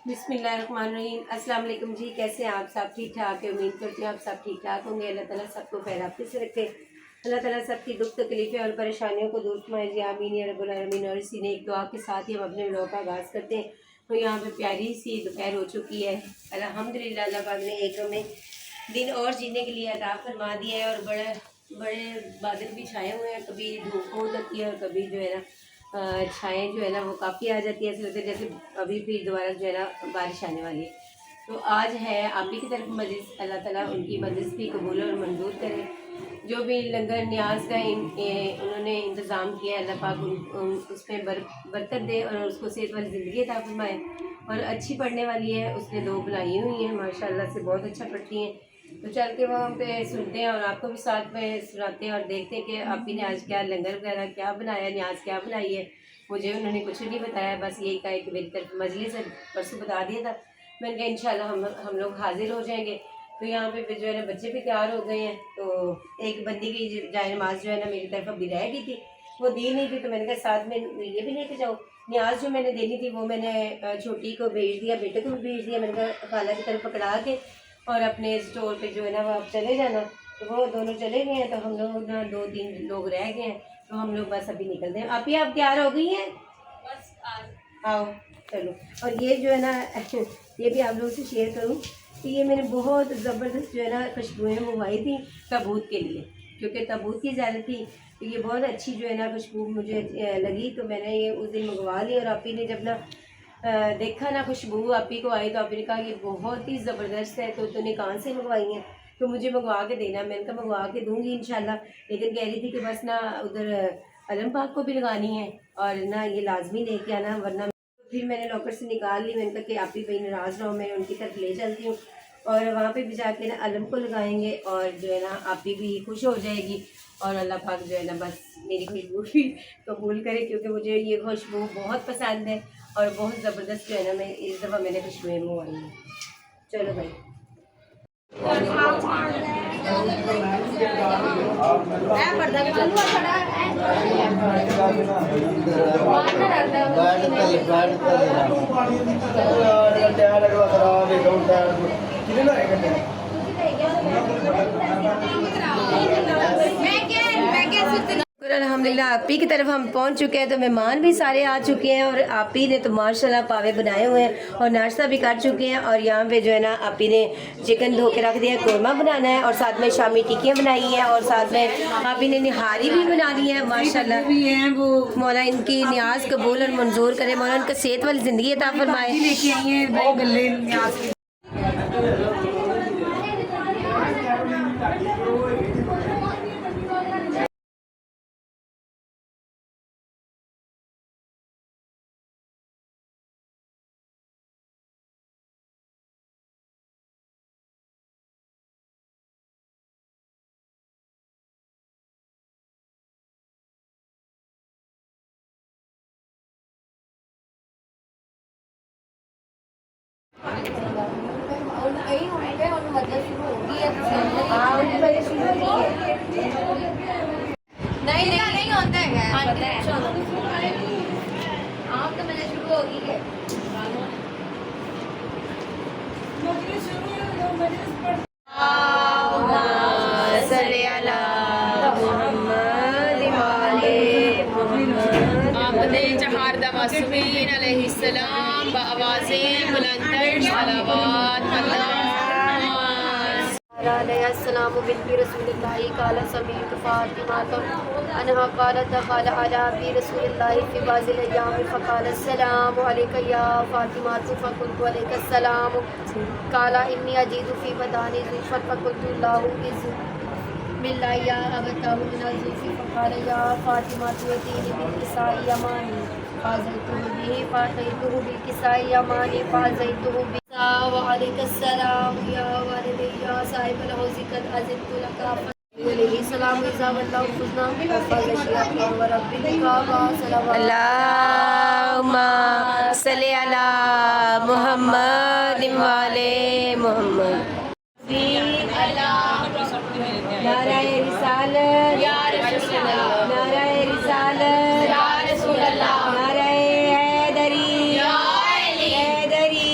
बिस्मिल्लाहिर्रहमानिर्रहीम। अस्सलाम वालेकुम जी, कैसे हैं आप सब? ठीक ठाक है, उम्मीद करती हूँ आप सब ठीक ठाक होंगे। अल्लाह ताला सबको खैरात से रखे, अल्लाह ताला सबकी दुख तकलीफ़ें और परेशानियों को दूर फरमाए जी, आमीन या रब्बुल आलमीन। और इसी ने एक दुआ के साथ ही हम अपने व्लॉग का आगाज़ करते हैं। तो यहाँ पे प्यारी सी दोपहर हो चुकी है। अल्हम्दुलिल्लाह अल्लाह पाक ने एक हमें दिन और जीने के लिए अता फरमा दिया है और बड़े बड़े बादल भी छाए हुए हैं। कभी धूप हो जाती है और कभी जो है ना छाएँ जो है ना वो काफ़ी आ जाती है। ऐसे लगता है जैसे अभी फिर दोबारा जो है ना बारिश आने वाली है। तो आज है आप ही की तरफ मजलिस, अल्लाह ताला उनकी मजलिस भी कबूल और मंजूर करे। जो भी लंगर न्याज का उन्होंने इंतज़ाम किया है, अल्लाह पाक उसमें बरकत दे और उसको सेहत वाली ज़िंदगी अता फरमाए। और अच्छी पढ़ने वाली है, उसने 2 बुलाई हुई हैं, माशाल्लाह से बहुत अच्छा पढ़ती हैं। तो चल के वहाँ पे सुनते हैं और आपको भी साथ में सुनाते हैं और देखते हैं कि आप ही ने आज क्या लंगर वगैरह क्या बनाया, न्याज क्या बनाई है। मुझे उन्होंने कुछ नहीं बताया, बस यही कहा कि मेरी तरफ मजलिस है, परसों बता दिया था। मैंने कहा इंशाल्लाह हम लोग हाजिर हो जाएंगे। तो यहाँ पे जो है ना बच्चे भी तैयार हो गए हैं। तो एक बंदी की जाए नमाज जो है ना मेरी तरफ अभी रह गई थी, वो दी नहीं थी। तो मैंने कहा साथ में ये भी लेके जाओ। न्याज जो मैंने देनी थी वो मैंने छोटी को भेज दिया, बेटे को भी भेज दिया। मैंने कहा खाला की तरफ पकड़ा के और अपने स्टोर पे जो है ना वो आप चले जाना। तो वो दोनों चले गए हैं। तो हम लोग ना 2-3 लोग रह गए हैं। तो हम लोग बस अभी निकलते हैं। आप ही आप तैयार हो गई हैं? बस आओ चलो। और ये जो है ना ये भी आप लोगों से शेयर करूं कि ये मैंने बहुत ज़बरदस्त जो है ना खुशबुएँ मंगवाई थी ताबूत के लिए, क्योंकि ताबूत की ज़्यादा थी। तो ये बहुत अच्छी जो है ना खुशबू मुझे लगी, तो मैंने ये उस दिन मंगवा ली। और आप ही ने जब ना देखा ना खुशबू आप ही को आई, तो आप ही ने कहा ये बहुत ही ज़बरदस्त है, तो तूने कहाँ से मंगवाई है, तो मुझे मंगवा के देना। मैंने कहा मंगवा के दूँगी इंशाल्लाह। लेकिन कह रही थी कि बस ना उधर अलम पाक को भी लगानी है और ना ये लाजमी लेके आना, वरना फिर मैंने लॉकर से निकाल ली। मैंने कहा कि आप ही भाई नाराज़ रहो, मैं उनकी तरफ ले चलती हूँ और वहाँ पे भी जाके ना अलम को लगाएंगे और जो है ना आप भी खुश हो जाएगी। और अल्लाह पाक जो है ना बस मेरी खुशबू भी कबूल करे, क्योंकि मुझे ये खुशबू बहुत पसंद है और बहुत ज़बरदस्त जो है ना मैं इस दफ़ा मैंने खुशबुएँ मंगवाई हैं। चलो भाई अल्हम्दुलिल्लाह आप ही की तरफ हम पहुंच चुके हैं। तो मेहमान भी सारे आ चुके हैं और आप ही ने तो माशाल्लाह पावे बनाए हुए हैं और नाश्ता भी कर चुके हैं। और यहाँ पे जो है ना आप ही ने चिकन धो के रख दिया, कोरमा बनाना है और साथ में शामी टिक्कियाँ बनाई हैं और साथ में आप ही ने निहारी भी बना ली है। माशाल्लाह भी हैं वो, मौला इनकी न्याज कबूल और मंजूर करे, मौला इनका सेहत वाली ज़िंदगी अता फरमाए। लेके आई हैं गले न्याज की। नहीं होता है आप तो मैंने शुरू होगी है। आपने जहारदा मासूमीन अलैहिस्सलाम बआवाज़े बुलंद सलावत अस्सलामु बिल्बि रसूलिल्लाहि काला समीत फातिमा अनहा क़ालत दख़ल अला बि रसूलिल्लाहि फ़ी बाज़िल अय्याम फ़क़ाल अस्सलामु अलैका या फ़ातिमा फ़क़ुल्तु अलैका अस्सलाम क़ाला इन्नी अजीदु फ़ी बदानी ज़ुल्फ़न फ़क़ुल्तु अल्लाहु इज़ बिल्लाहि या अबताहु मिन ज़ुल्फ़ि फ़क़ाल या फ़ातिमा तुअतीनी बिल किसाई यमानी फ़ाज़लतुहु बिही फ़ातैतुहु बिल किसाई यमानी फ़ाज़ैतुहु बि व अलैकुस्सलाम या वालिदी या साहिबल हौज़ि क़द अज़िनतु लका अलैहि सलाम इज़ा वल्लाहु खुज़ना फ़ज़शिया व रब्बिका व सल्लल्लाहु अल्लाहुम्मा सल्लि अला मुहम्मद व आले मुहम्मद। नाराए रिसालत या रसूल अल्लाह, नाराए रिसालत या रसूल अल्लाह, नाराए हैदरी या अली, हैदरी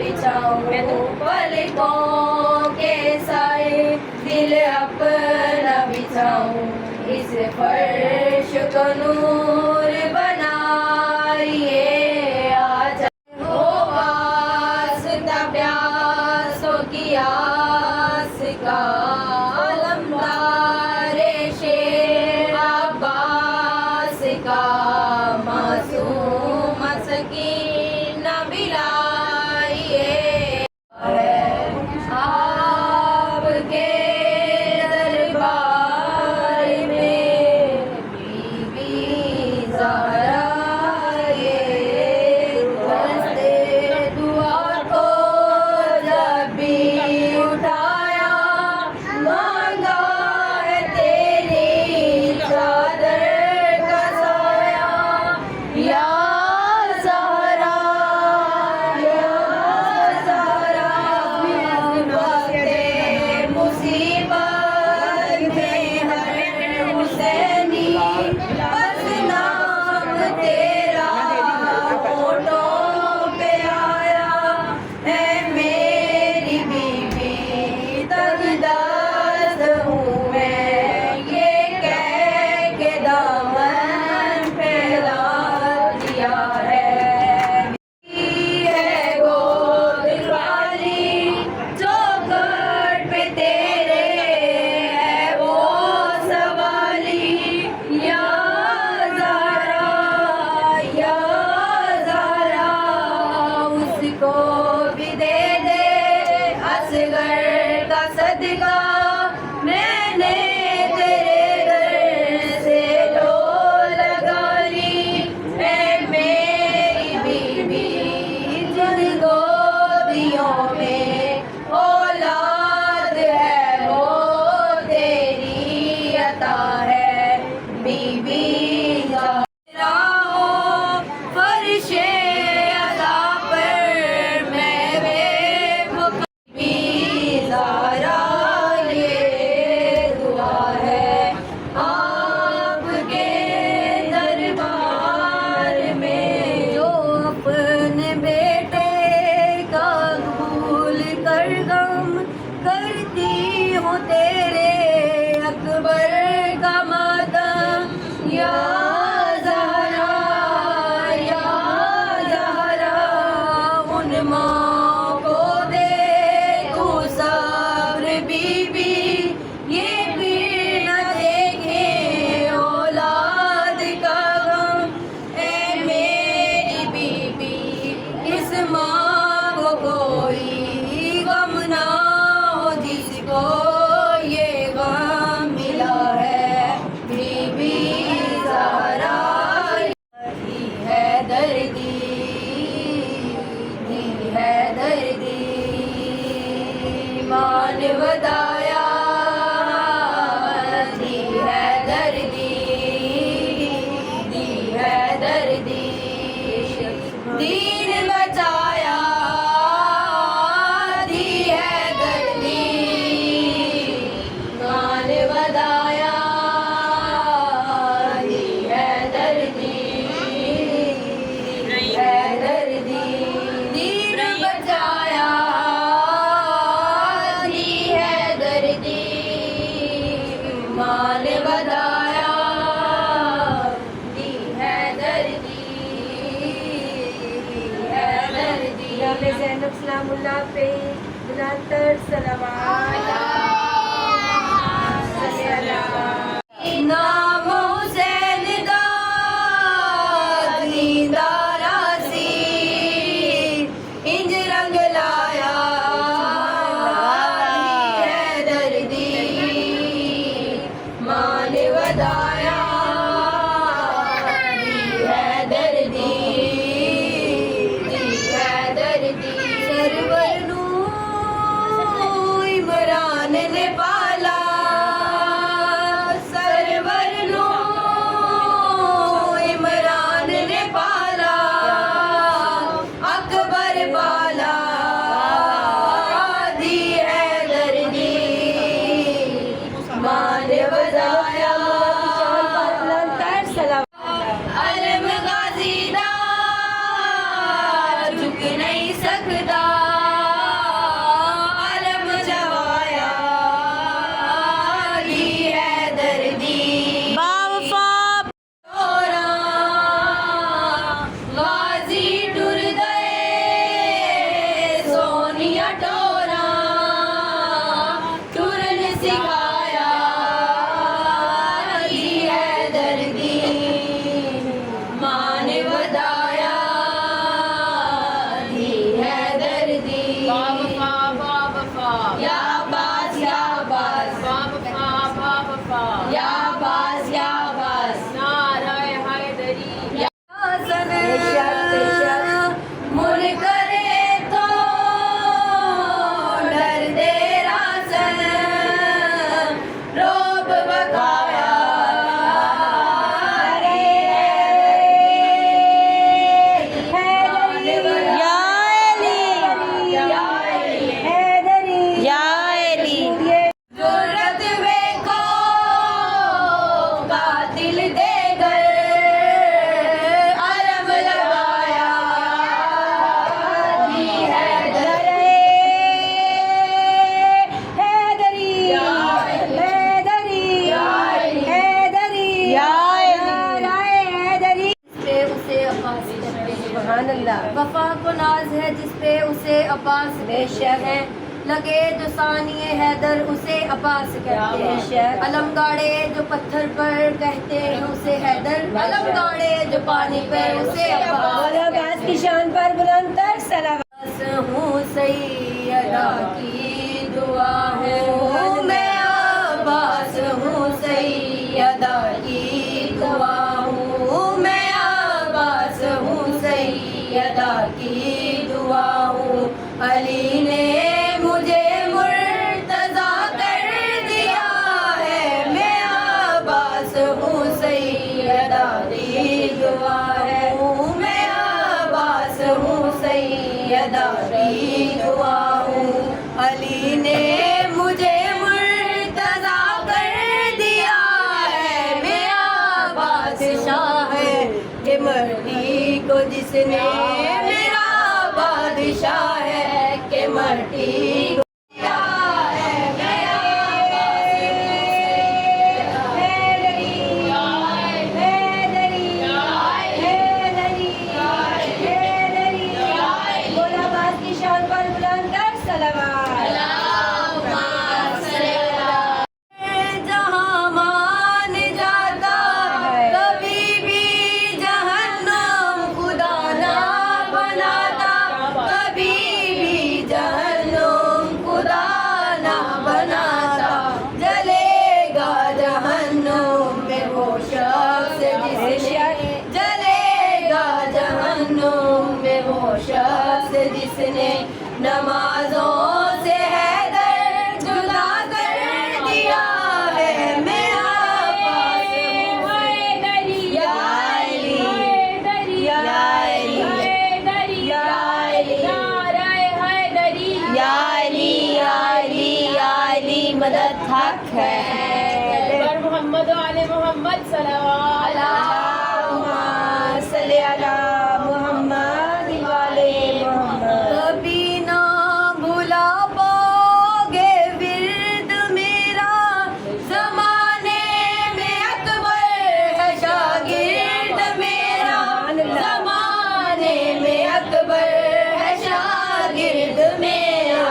बिछाऊं पलकों के साए, दिल अपना बिछाऊं इस फर्श को नूर बनाइए। आजा हो वास्ता प्यासों की आस का, अलमदार शेर अब्बास का, मासूम सकीन बिलाइए। आपके दरबार में बीबी ज़हरा ये दस्ते दुआ को जब भी उठाया, मांगा है तेरी चादर का साया। या ज़हरा या ज़हरा, वक़्ते मुसीबत में हर हुसैनी, बस नाम तेरा होठों पे आया है। मेरी बीबी तकदस्त हूँ मैं, ये कह के दामन फैला दिया है। है गोद खाली जो घर पे तेरे है वो सवाली। या ज़हरा या ज़हरा, उसको भी दे दे असगर का सदका, मैंने तेरे दर से लो लगा ली है। मेरी बीबी जिन गोदियों में औलाद है वो तेरी अता है। बीबी ज़हरा हो फर्शे अज़ा पर मैं बेवफा, बीबी ज़हरा ये दुआ है आपके दरबार में। जो अपने बेटे का कबूल कर गम करती हो तेरे अकबर का मातम। या ज़हरा या ज़हरा, उन माँ को दे तू सब्र बीबी, ये फिर न देखे औलाद का गम। ए मेरी बीबी इस माँ को कोई गम ना हो जिसको ये गम मिला है। बीबी ज़हरा दी है दर्दी, दी है दर्दी, मान वदाया दी है दर्दी, दी है दर्दी, दीन बचाया दी है दर्दी, मान वदाया दी है दर्दी, दी है दर्दी, दीन बचाया दी है दर्दी, मान वदाया दी है दर्दी, दी है दर्दी। जनाब ज़ैनब सलामुल्लाह पे बुलंदतर सलावत। नाम हुसैन दा दीदारा सी, इंज रंग लाया दी है दर्दी, मान वदाया दी है दर्दी, दी है दर्दी। सरवर नूर इमरान ने पाला पुरानिया टोरा टुरन सिखाया अली हैदर दी मान वदाया अली हैदर दी बाबा या बास या बास नाराय हैदरी मुर करे तो डर दे रासन रोब बकाया जरूरत वेखो कातिल दे घर आलम लगाया अली हैदर पे उसे अब्बास कहते हैं। सुभान अल्लाह। वफा को नाज है जिस पे उसे अब्बास बेशक है लगे जो सानिए हैदर उसे अब्बास कहते हैं। अलम गाड़े जो पत्थर पर कहते हैं उसे हैदर अलम गाड़े जो पानी पर उसे बोलो अब्बास अब्बास की शान पर बुलंदतर सलावत। हूँ सैयदा की दुआ हूँ मैं अब्बास हूँ सैयदा की दुआ हूँ मैं अब्बास हूँ सैयदा की दुआ हूँ अली ने मुझे मुर्तजा कर दिया है मैं अब्बास हूँ सैयदा की दुआ है मैं अब्बास हूँ सैयदा की दुआ हूँ अली ने मुझे मुर्तजा कर दिया है मेरा बादशाह है कि मर्दी को जिसने मेरा बादशाह है कि मर्दी को दिया है मेरा बोलो अब्बास की शान पर बुलंदतर सलावत। जहाँ मान जाता कभी भी जहन्नम खुदा ना बनाता कभी भी जहन्नम खुदा ना बनाता जलेगा जहन्नम में वो शख्स जिसने जलेगा जहन्नम में वो शख्स जिसने नमाजों से हैदर जुदा कर दिया है मैं अब्बास हूँ या अली या अली या अली या अली मदद हक है मोहम्मद वाले मोहम्मद सलावत अल्लाहुम्मा सल्ली अला मुहम्मद वाले मोहम्मद। कभी ना भुला पाओगे विर्द मेरा ज़माने में अकबर है शागिर्द मेरा ज़माने में अकबर है शागिर्द मेरा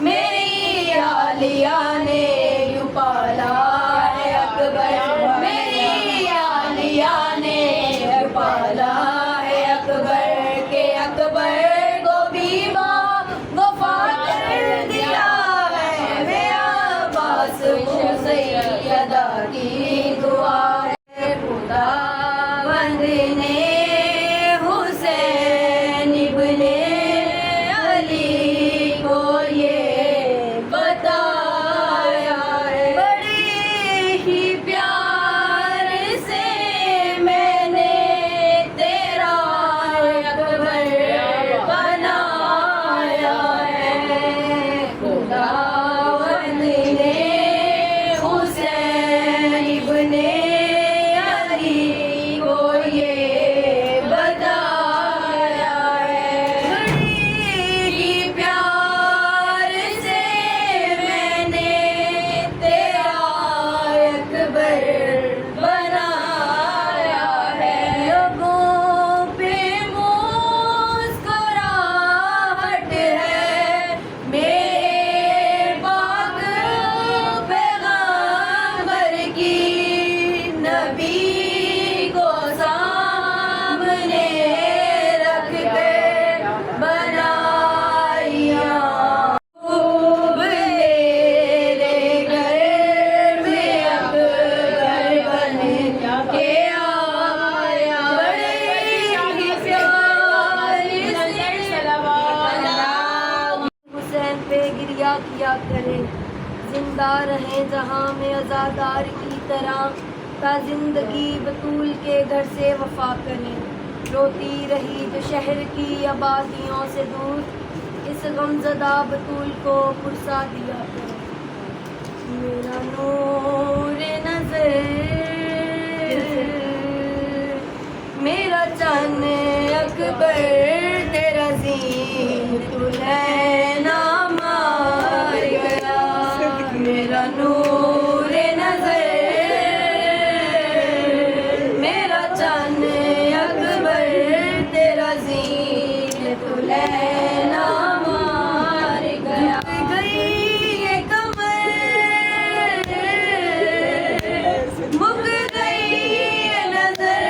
मेरी आलिया ने यूं पाला है अकबर मेरी आलिया ने यूं पाला है अकबर के अकबर को भी वफा कर दिया है मैं अब्बास हूँ सैयदा की दुआ है खुदावंद ने हुसैन इब्ने अली को ये बताया अता किया करे, जिंदा रहें जहाँ में आज़ादार की तरह, ता जिंदगी बतूल के घर से वफा करें। रोती रही जो शहर की आबादियों से दूर, इस गमज़दा बतूल को पुरसा दिया करें। मेरा नूर नज़र, मेरा चान अकबर, तेरा ज़ीन तुलैना मार गया। मेरा नूर नज़र, मेरा चान अकबर, तेरा ज़ीन तुलैना मार गया। गई ये कमर, मुक गई ये नजर,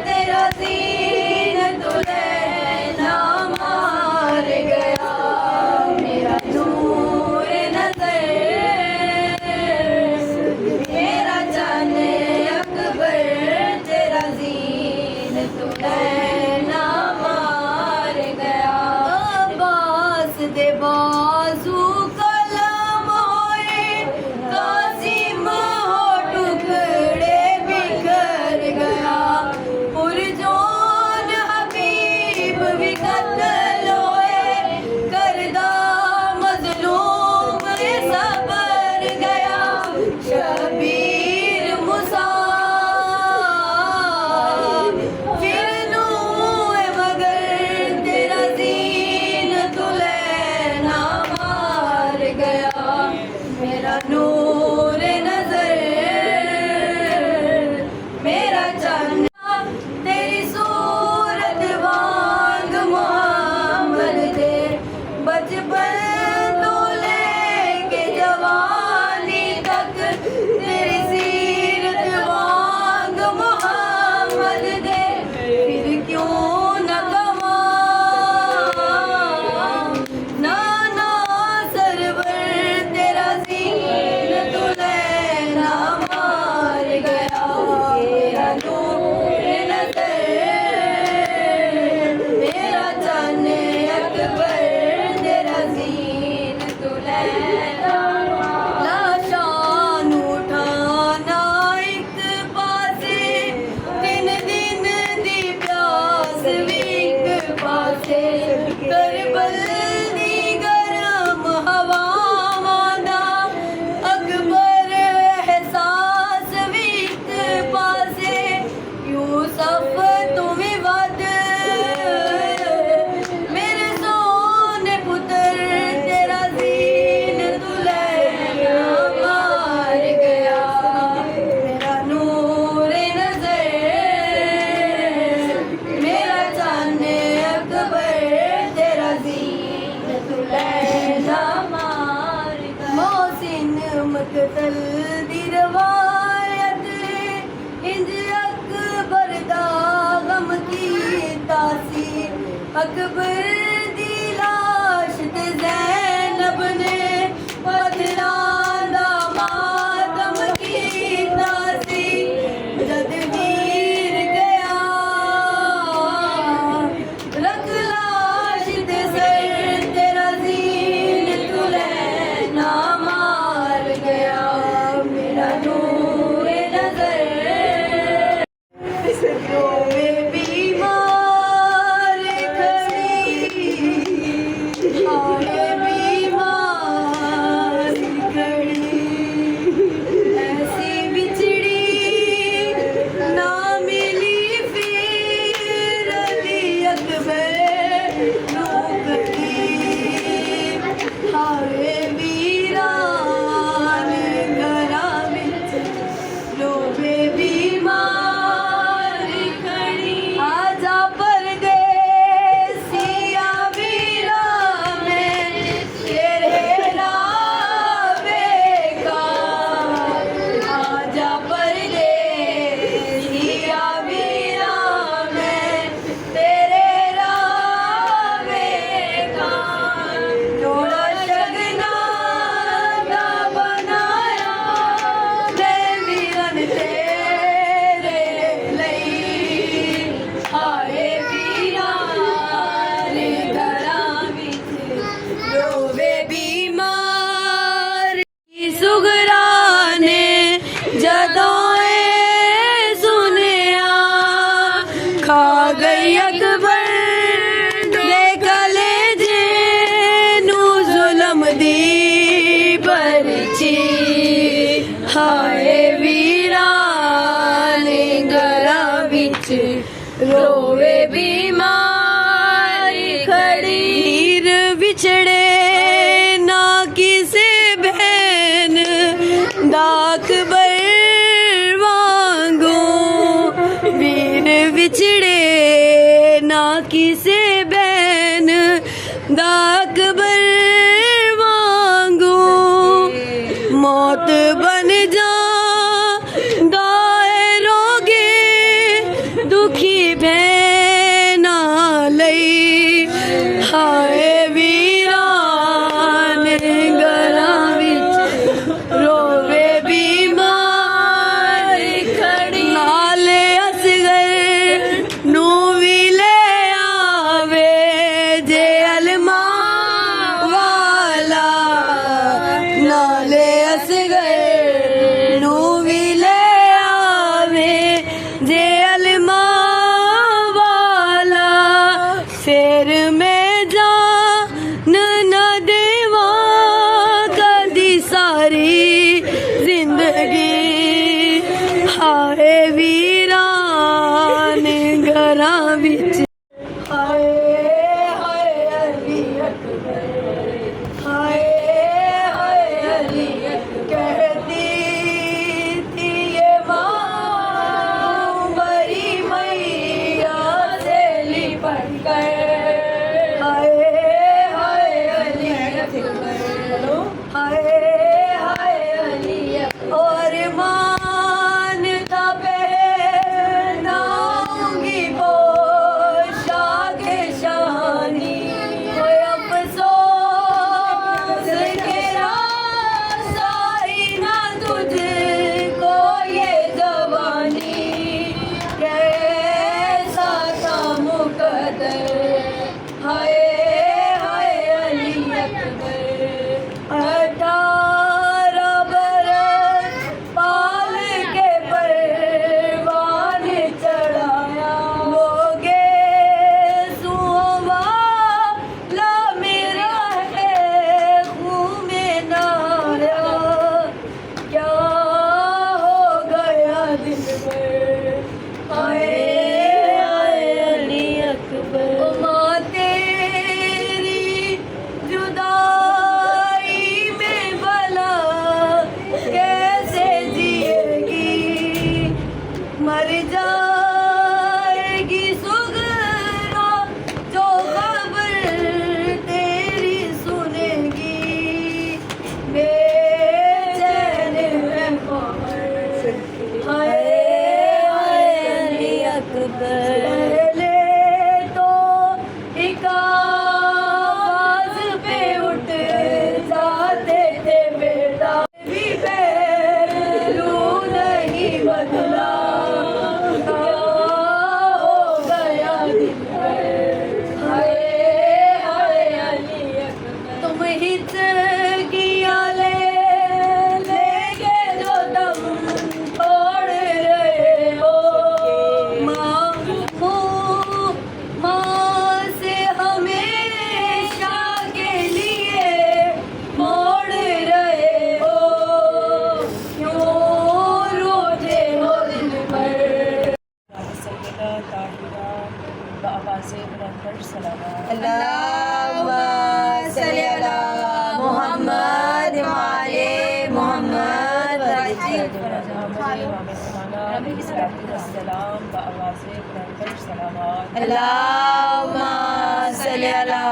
तेरा ज़ीन तुलैना मार गया। मेरा नूर नजर, मेरा जान अकबर, तेरा ज़ीन तुलैना मार गया। अब्बास दे बाजू कलम होए, कासिम हो टुकड़े बिखर गया। पुरजोन हबीब भी कत्ल होए, करदा मजलूम ये सबर गया। शबीर मुसा फिर नूए मगर, तेरा ज़ीन तुलैना मार गया। मेरा नूर नज़र, मेरा चांद, तेरी सूरत वांग मोहम्मद दे, बचपन तो लेके जवानी तक, तेरी सीरत वांग मोहम्मद दे। फिर क्यों न गवा नाना सरवर, तेरा ज़ीन तुलैना मार गया। मेरा नूर नज़र, मेरा जान अकबर, तेरा ज़ीन तुलैना। लाशान उठाना एक पासे, दिन दिन दी प्यास भी एक पासे। करबल दी गरम हवावां दा, अकबर एहसास भी एक पासे। यूसुफ तू भी वध, मेरे सोने पुत्र, तेरा ज़ीन तुलैना मार गया। मेरा नूर नज़र, मेरा चान अकबर, तेरा ज़ीन तुलैना मार गया। मोहसिन मकतल दी रवायत, इंज अकबर दा गम की तासी। अकबर दी लाश ते ज़ैनब ने पत्थरां दा मातम कीता सी। जद वीर गया रख लाश ते सर, तेरा ज़ीन तुलैना मार गया। मेरा नूर नज़र, रोवे बीमार खड़ी, आए बीमार खड़ी। ऐसी बिछड़ी ना मिली फिर अली अकबर नूं कदी। आए वीरान घरां विच, रोवे बीमार खड़ी। आजा परदेसिया वीरा, मैं तेरे रावेगा। आजा परदेसिया वीरा, मैं तेरे रावेगा। जोड़ा शगना दा बनाया, मैं वीरन तेरे लई। आए वीरान घरां विच, रोवे बीमार खुदा अकबर मांगू मौत बन जा गाए रोगे दुखी भैना लई हाय वीरान घरां विच रोवे बीमार खड़ी नाले असगर नू भी ले आवे जे अलमा वाला नाले असगर नू भी ले आवे जे अलमा वाला शेर में जान न देवा कदी सारी जिंदगी हाय वीरान घरां विच हाय हाय अली अकबर हाय हाय अली कहती थी ये माँ बड़ी मैया से लिपट कर हाय हाय अली अकबर हाय हाय अली और मानता पहनाऊंगी पोशाक शानी कोई अफसोस के रासाई ना तुझको ये जवानी कैसा था मुकद्दर हाय हाय अली अकबर 18 बरस पाल के परवान चढ़ाया वो वाला मेरा है खून में नाया क्या हो गया दिल में हाय हाय अली अकबर ओ माँ तेरी जुदाई में भला कैसे जिएगी मर जाएगी सुगरा जो खबर तेरी सुनेगी बेचैन है खबर हाय हाय अली अकबर पहले तो एक आवाज पे उठ जाते थे बेटा भी पहलू नहीं बदला क्या हो गया दिल पर हाय हाय अली अकबर तुम हिचकियाँ लेके जो दम तोड़ रहे हो माँ से हमेशा के लिए मोड़ रहे हो क्यों रोते हो दिल पर सैयदा ताहिरा बावाज़े बुलंद सलावत अल्लाहुम्मा सल्ली अला मुहम्मद व आले मुहम्मद अल्लाहुम्मा सल्ली अला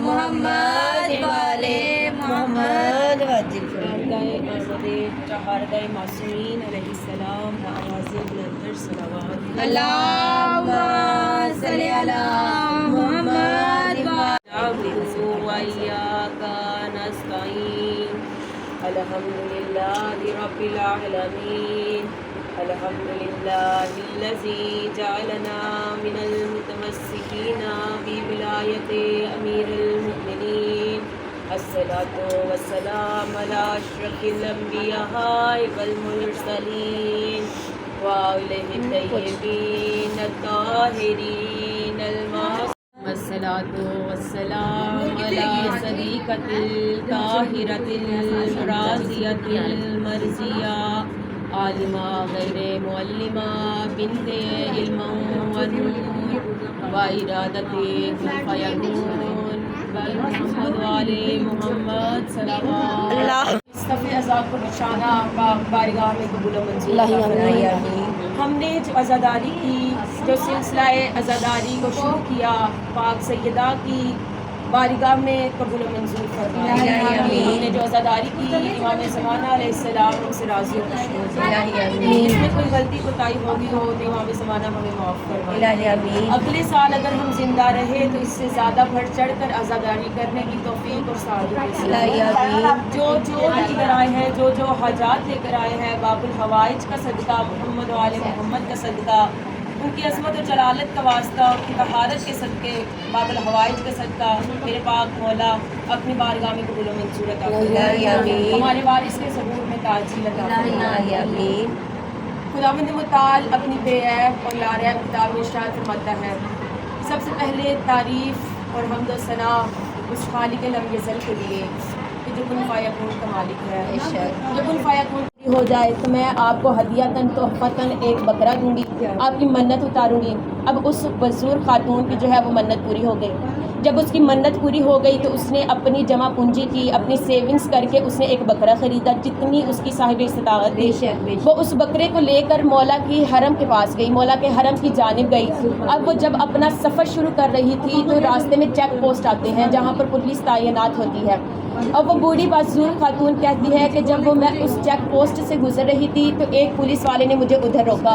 मुहम्मद व आले मुहम्मद हरदाए मासूमीन अलैहिस्सलाम बावाज़े बुलंद सलावत अल्लाहुम्मा सल्ली अला मुहम्मद व वइय्याका नस्तईन अल्हम्दुलिल्लाहि रब्बिल आलमीन अल्हम्दुलिल्लाहिल्लज़ी जअलना मिनल मुतमस्सिकीना बिविलायति अमीरुल मुमिनीन अस्सलातु वस्सलाम अला अशरफिल अंबिया वल मुरसलीन व आलिहि तय्यबीन अत्ताहिरीन अस्सलातु वस्सलाम अला सदीक़तिल ताहिरतिल राज़ियतिल मर्ज़िया आलिमा गैरे मुअल्लिमा बिन्ते इल्म व नूर व इरादते कुल फयकून मोहम्मद वाले मोहम्मद सल्लल्लाहु इस्तफ़े अज़ा को निशाना बारगाह में कबूल मंजूर फरमाइए। हमने जो अज़ादारी की जो सिलसिला अज़ादारी को शुरू किया पाक सैयदा की बारगाह में कबूल व मंजूर फरमाए। हमने जो आज़ादारी की इमाम ज़माना अलैहिस्सलाम हमसे राज़ी और खुश हो जाए। इसमें कोई गलती कोताही होगी हो तो इमाम ज़माना हमें माफ़ फरमाए। अगले साल अगर हम जिंदा रहे तो इससे ज़्यादा बढ़ चढ़ कर आज़ादारी करने की तौफीक और सादत जो लेकर आए हैं, जो हाजात लेकर आए हैं, बाबुल हवाइज का सदका, मोहम्मद व आले मोहम्मद का सदका, उनकी अज़मत और जलालत का वास्ता, उनकी तहारत के सदक़े, बाबुल हवाइज का सदका मेरे पाक मौला अपनी बारगाह में कबूल व मंजूर अता फरमाए। हमारे वारिस के ज़बूर में ताजील अता फरमाए। खुदावंद मुताल अपनी बेऐब और लारैब किताब में इरशाद फरमाता है, सबसे पहले तारीफ़ और हम्द व सना उस खालिक लम यज़ल के लिए कि जो कुन फ़यकून का मालिक है। जो कुन फ़यकून हो जाए तो मैं आपको हदियतन तोहफ़तन एक बकरा दूंगी, आपकी मन्नत उतारूंगी। अब उस बज़ूर खातून की जो है वो मन्नत पूरी हो गई। जब उसकी मन्नत पूरी हो गई तो उसने अपनी जमा पूंजी की, अपनी सेविंग्स करके उसने एक बकरा ख़रीदा, जितनी उसकी साहिब इस्ताअत थी। वो उस बकरे को लेकर मौला की हरम के पास गई, मौला के हरम की जानिब गई। अब वो जब अपना सफ़र शुरू कर रही थी तो रास्ते में चेक पोस्ट आते हैं जहाँ पर पुलिस तैनात होती है। अब वो बूढ़ी बाज़ूर खातून कहती है कि जब वो मैं उस चेक पोस्ट से गुजर रही थी तो एक पुलिस वाले ने मुझे उधर रोका।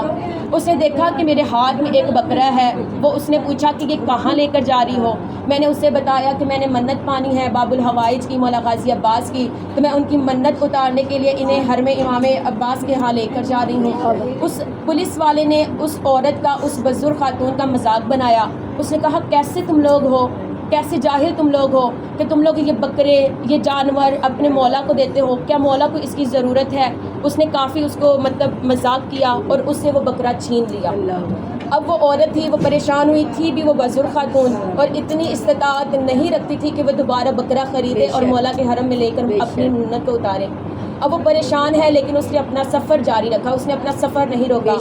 उसने देखा कि मेरे हाथ में एक बकरा है। वो उसने पूछा कि ये कहाँ लेकर जा रही हो। मैंने उससे बताया कि मैंने मन्नत मानी है बाबुल हवाइज की, मौला गाजी अब्बास की, तो मैं उनकी मन्नत उतारने के लिए इन्हें हरम इमाम अब्बास के यहाँ लेकर जा रही हूँ। उस पुलिस वाले ने उस औरत का, उस बज़ुर्ग खातून का मजाक बनाया। उसने कहा, कैसे तुम लोग हो, कैसे जाहिल तुम लोग हो कि तुम लोग ये बकरे, ये जानवर अपने मौला को देते हो, क्या मौला को इसकी ज़रूरत है। उसने काफ़ी उसको मतलब मजाक किया और उससे वो बकरा छीन लिया। अब वो औरत थी, वो परेशान हुई थी भी, वो बज़ुर्ग खातून, और इतनी इस्तिताअत नहीं रखती थी कि वो दोबारा बकरा ख़रीदे और मौला के हरम में लेकर अपनी मन्नत को उतारे। अब वो परेशान है लेकिन उसने अपना सफ़र जारी रखा, उसने अपना सफ़र नहीं रोका।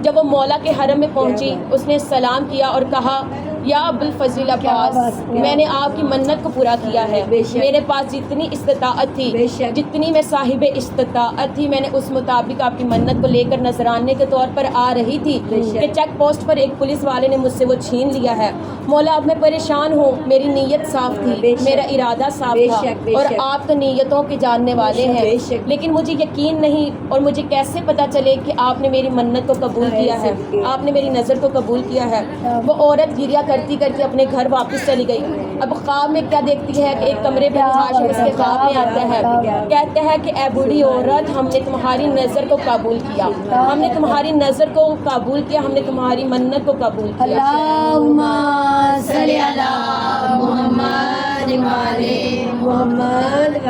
जब वो मौला के हरम में पहुंची, उसने सलाम किया और कहा, या अबुल फज़ील अब्बास, मैंने आपकी मन्नत को पूरा किया है। मेरे पास जितनी इस्तिताअत थी, जितनी मैं साहिब इस्तिताअत थी, मैंने उस मुताबिक आपकी मन्नत को लेकर नजराने के तौर पर आ रही थी कि चेक पोस्ट पर एक पुलिस वाले ने मुझसे वो छीन लिया है। मौला, अब मैं परेशान हूँ, मेरी नीयत साफ थी, मेरा इरादा साफ था, और आप तो नीयतों के जानने वाले हैं। लेकिन मुझे यकीन नहीं, और मुझे कैसे पता चले कि आपने मेरी मन्नत को कबूल किया है, आपने मेरी नज़र को कबूल किया है। वो औरत गिरिया करती करके अपने घर वापस चली गई। अब ख्वाब में क्या देखती है कि एक कमरे में हाशिम उसके ख्वाब में आता है, कहते हैं कि ए बूढ़ी औरत, हमने तुम्हारी नज़र को कबूल किया, हमने तुम्हारी नज़र को कबूल किया, हमने तुम्हारी मन्नत को कबूल किया।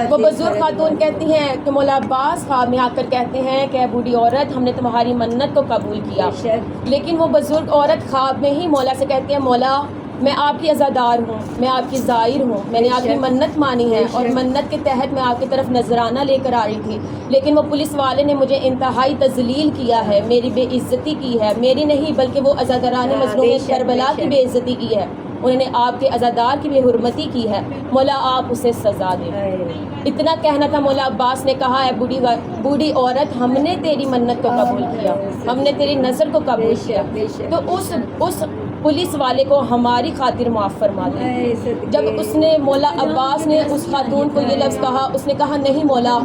वो बुजुर्ग खातून कहती हैं कि मौला अब्बास ख्वाब में आकर कहते हैं कि बूढ़ी औरत, हमने तुम्हारी मन्नत को कबूल किया। लेकिन वो बुजुर्ग औरत ख्वाब में ही मौला से कहती है, मौला मैं आपकी अज़ादार हूँ, मैं आपकी ज़ाहिर हूँ, मैंने आपकी मन्नत मानी है और मन्नत के तहत मैं आपकी तरफ नजराना लेकर आ रही थी, लेकिन वो पुलिस वाले ने मुझे इंतहाई तज़लील किया है, मेरी बेइज्जती की है, मेरी नहीं बल्कि वो अज़ादारान मज़लूम करबला की बेइज्जती की है, उन्होंने आपके अज़ादार की बेहुरमती की है। मौला आप उसे सज़ा दें। इतना कहना था। मौला अब्बास ने कहा, है बूढ़ी औरत, हमने तेरी मन्नत को कबूल किया, हमने तेरी नज़र को कबूल किया, तो उस पुलिस वाले को हमारी खातिर माफ़ फरमा दे। जब उसने मौला अब्बास ने उस खातून को ये लफ्ज़ कहा, उसने कहा, नहीं मौला,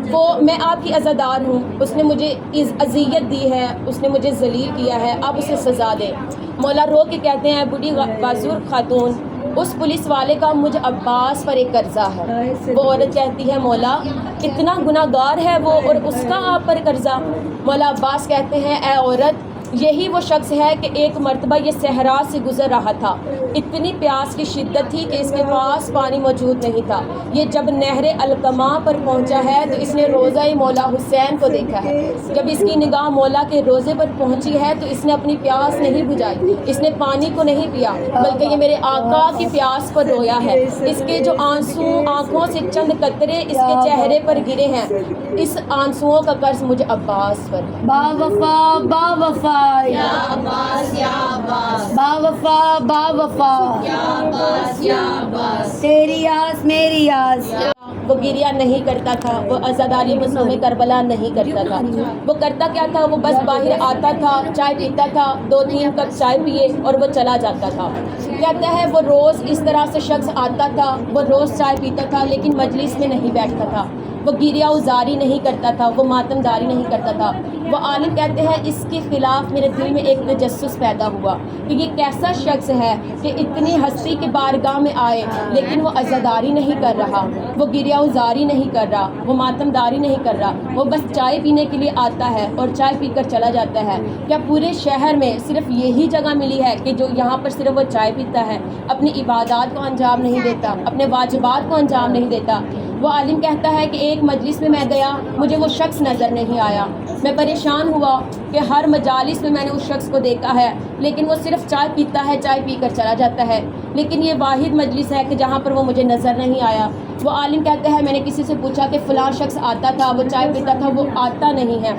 वो मैं आपकी अज़ादार हूँ, उसने मुझे अज़ियत दी है, उसने मुझे ज़लील किया है, आप उसे सज़ा दें। मौला रो के कहते हैं, बूढ़ी बाज़ुर खातून, उस पुलिस वाले का मुझ अब्बास पर एक कर्जा है। वो औरत कहती है, मौला कितना गुनाहगार है वो और उसका आप पर कर्जा। मौला अब्बास कहते हैं, ए औरत, यही वो शख्स है कि एक मर्तबा ये सहरा से गुजर रहा था, इतनी प्यास की शिद्दत थी कि इसके पास पानी मौजूद नहीं था। ये जब नहर अलकमा पर पहुंचा है तो इसने रोज़ा मौला हुसैन को देखा है। जब इसकी निगाह मौला के रोज़े पर पहुंची है तो इसने अपनी प्यास नहीं बुझाई, इसने पानी को नहीं पिया, बल्कि ये मेरे आका की प्यास पर रोया है। इसके जो आंसू आँखों से चंद कतरे इसके चेहरे पर गिरे हैं, इस आंसुओं का कर्ज मुझे अब्बास पर है। बावफा बावफा या अब्बास, या अब्बास, बावफा बावफा या अब्बास, या अब्बास, तेरी आस मेरी आस। वो गिरिया नहीं करता था, वो अज़ादारी मज़लूम करबला नहीं करता था। वो करता क्या था, वो बस बाहर आता था, चाय पीता था, 2-3 कप चाय पिए और वो चला जाता था। कहता है वो रोज़ इस तरह से शख्स आता था, वो रोज़ चाय पीता था लेकिन मजलिस में नहीं बैठता था, वो गिरिया उजारी नहीं करता था, वो मातमदारी नहीं करता था। वो आलिम कहते हैं इसके ख़िलाफ़ मेरे दिल में एक तजस्सुस पैदा हुआ कि ये कैसा शख्स है कि इतनी हस्ती के बारगाह में आए लेकिन वो अज़ादारी नहीं कर रहा, वो गिरिया उजारी नहीं कर रहा, वो मातमदारी नहीं कर रहा, वो बस चाय पीने के लिए आता है और चाय पीकर चला जाता है। क्या पूरे शहर में सिर्फ यही जगह मिली है कि जो यहाँ पर सिर्फ वो चाय पीता है, अपनी इबादत को अंजाम नहीं देता, अपने वाजिबात को अंजाम नहीं देता? वो आलिम कहता है कि एक मजलिस में मैं गया, मुझे वो शख्स नज़र नहीं आया। मैं परेशान हुआ कि हर मजालिस में मैंने उस शख्स को देखा है लेकिन वो सिर्फ चाय पीता है, चाय पीकर चला जाता है, लेकिन ये वाहिद मजलिस है कि जहाँ पर वो मुझे नज़र नहीं आया। वो आलिम कहते हैं मैंने किसी से पूछा कि फ़लाँ शख्स आता था, वो चाय पीता था, वो आता नहीं है।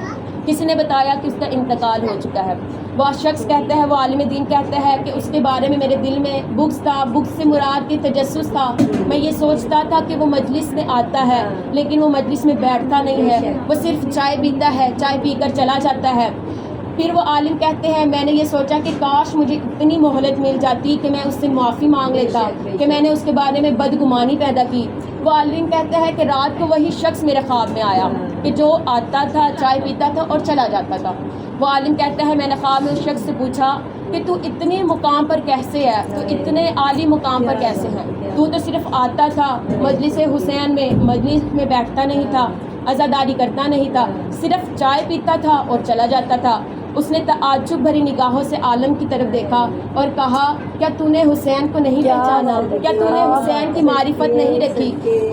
किसी ने बताया कि उसका इंतकाल हो चुका है। वह शख्स कहता है, वो आलिम दीन कहता है कि उसके बारे में मेरे दिल में बुग़्ज़ था, बुग़्ज़ से मुराद की तजस्सुस था। मैं ये सोचता था कि वो मजलिस में आता है लेकिन वो मजलिस में बैठता नहीं है, वो सिर्फ चाय पीता है, चाय पीकर चला जाता है। फिर वो आलिम कहते हैं मैंने ये सोचा कि काश मुझे इतनी मोहलत मिल जाती कि मैं उससे माफ़ी मांग लेता कि मैंने उसके बारे में बदगुमानी पैदा की। वो आलिम कहता है कि रात को वही शख्स मेरे ख्वाब में आया कि जो आता था, चाय पीता था और चला जाता था। वो आलिम कहता है मैंने ख्वाब में उस शख्स से पूछा कि तू इतने मुकाम पर कैसे है, तू इतने आली मुकाम पर कैसे है? तू तो सिर्फ आता था, मजलिस हुसैन में मजलिस में बैठता नहीं था, आज़ादारी करता नहीं था, सिर्फ चाय पीता था और चला जाता था। उसने ताज्जुब भरी निगाहों से आलम की तरफ देखा और कहा क्या तूने हुसैन को नहीं पहचाना? क्या तूने हुसैन की मारिफत नहीं रखी?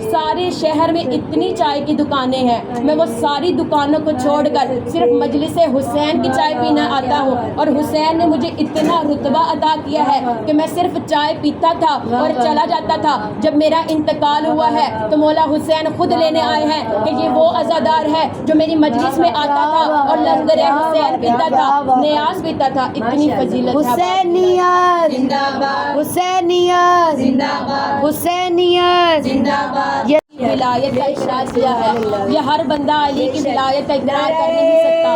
सारे शहर में इतनी चाय की दुकानें हैं, मैं वो सारी दुकानों को छोड़कर सिर्फ मजलिस हुसैन की चाय पीना आता हूँ और हुसैन ने मुझे इतना रुतबा अता किया है कि मैं सिर्फ चाय पीता था और चला जाता था। जब मेरा इंतकाल हुआ है तो मौला हुसैन खुद लेने आए हैं कि ये वो अज़ादार है जो मेरी मजलिस में आता था और लंगर हुसैन पीता था, नियाज पीता था। इतनी फजीलत हुसैनियत जिंदाबाद, हुसैनियत जिंदाबाद, हुसैनियत जिंदाबाद। ये विलायत का इकरार किया है, ये हर बंदा अली की विलायत का इकरार कर नहीं सकता।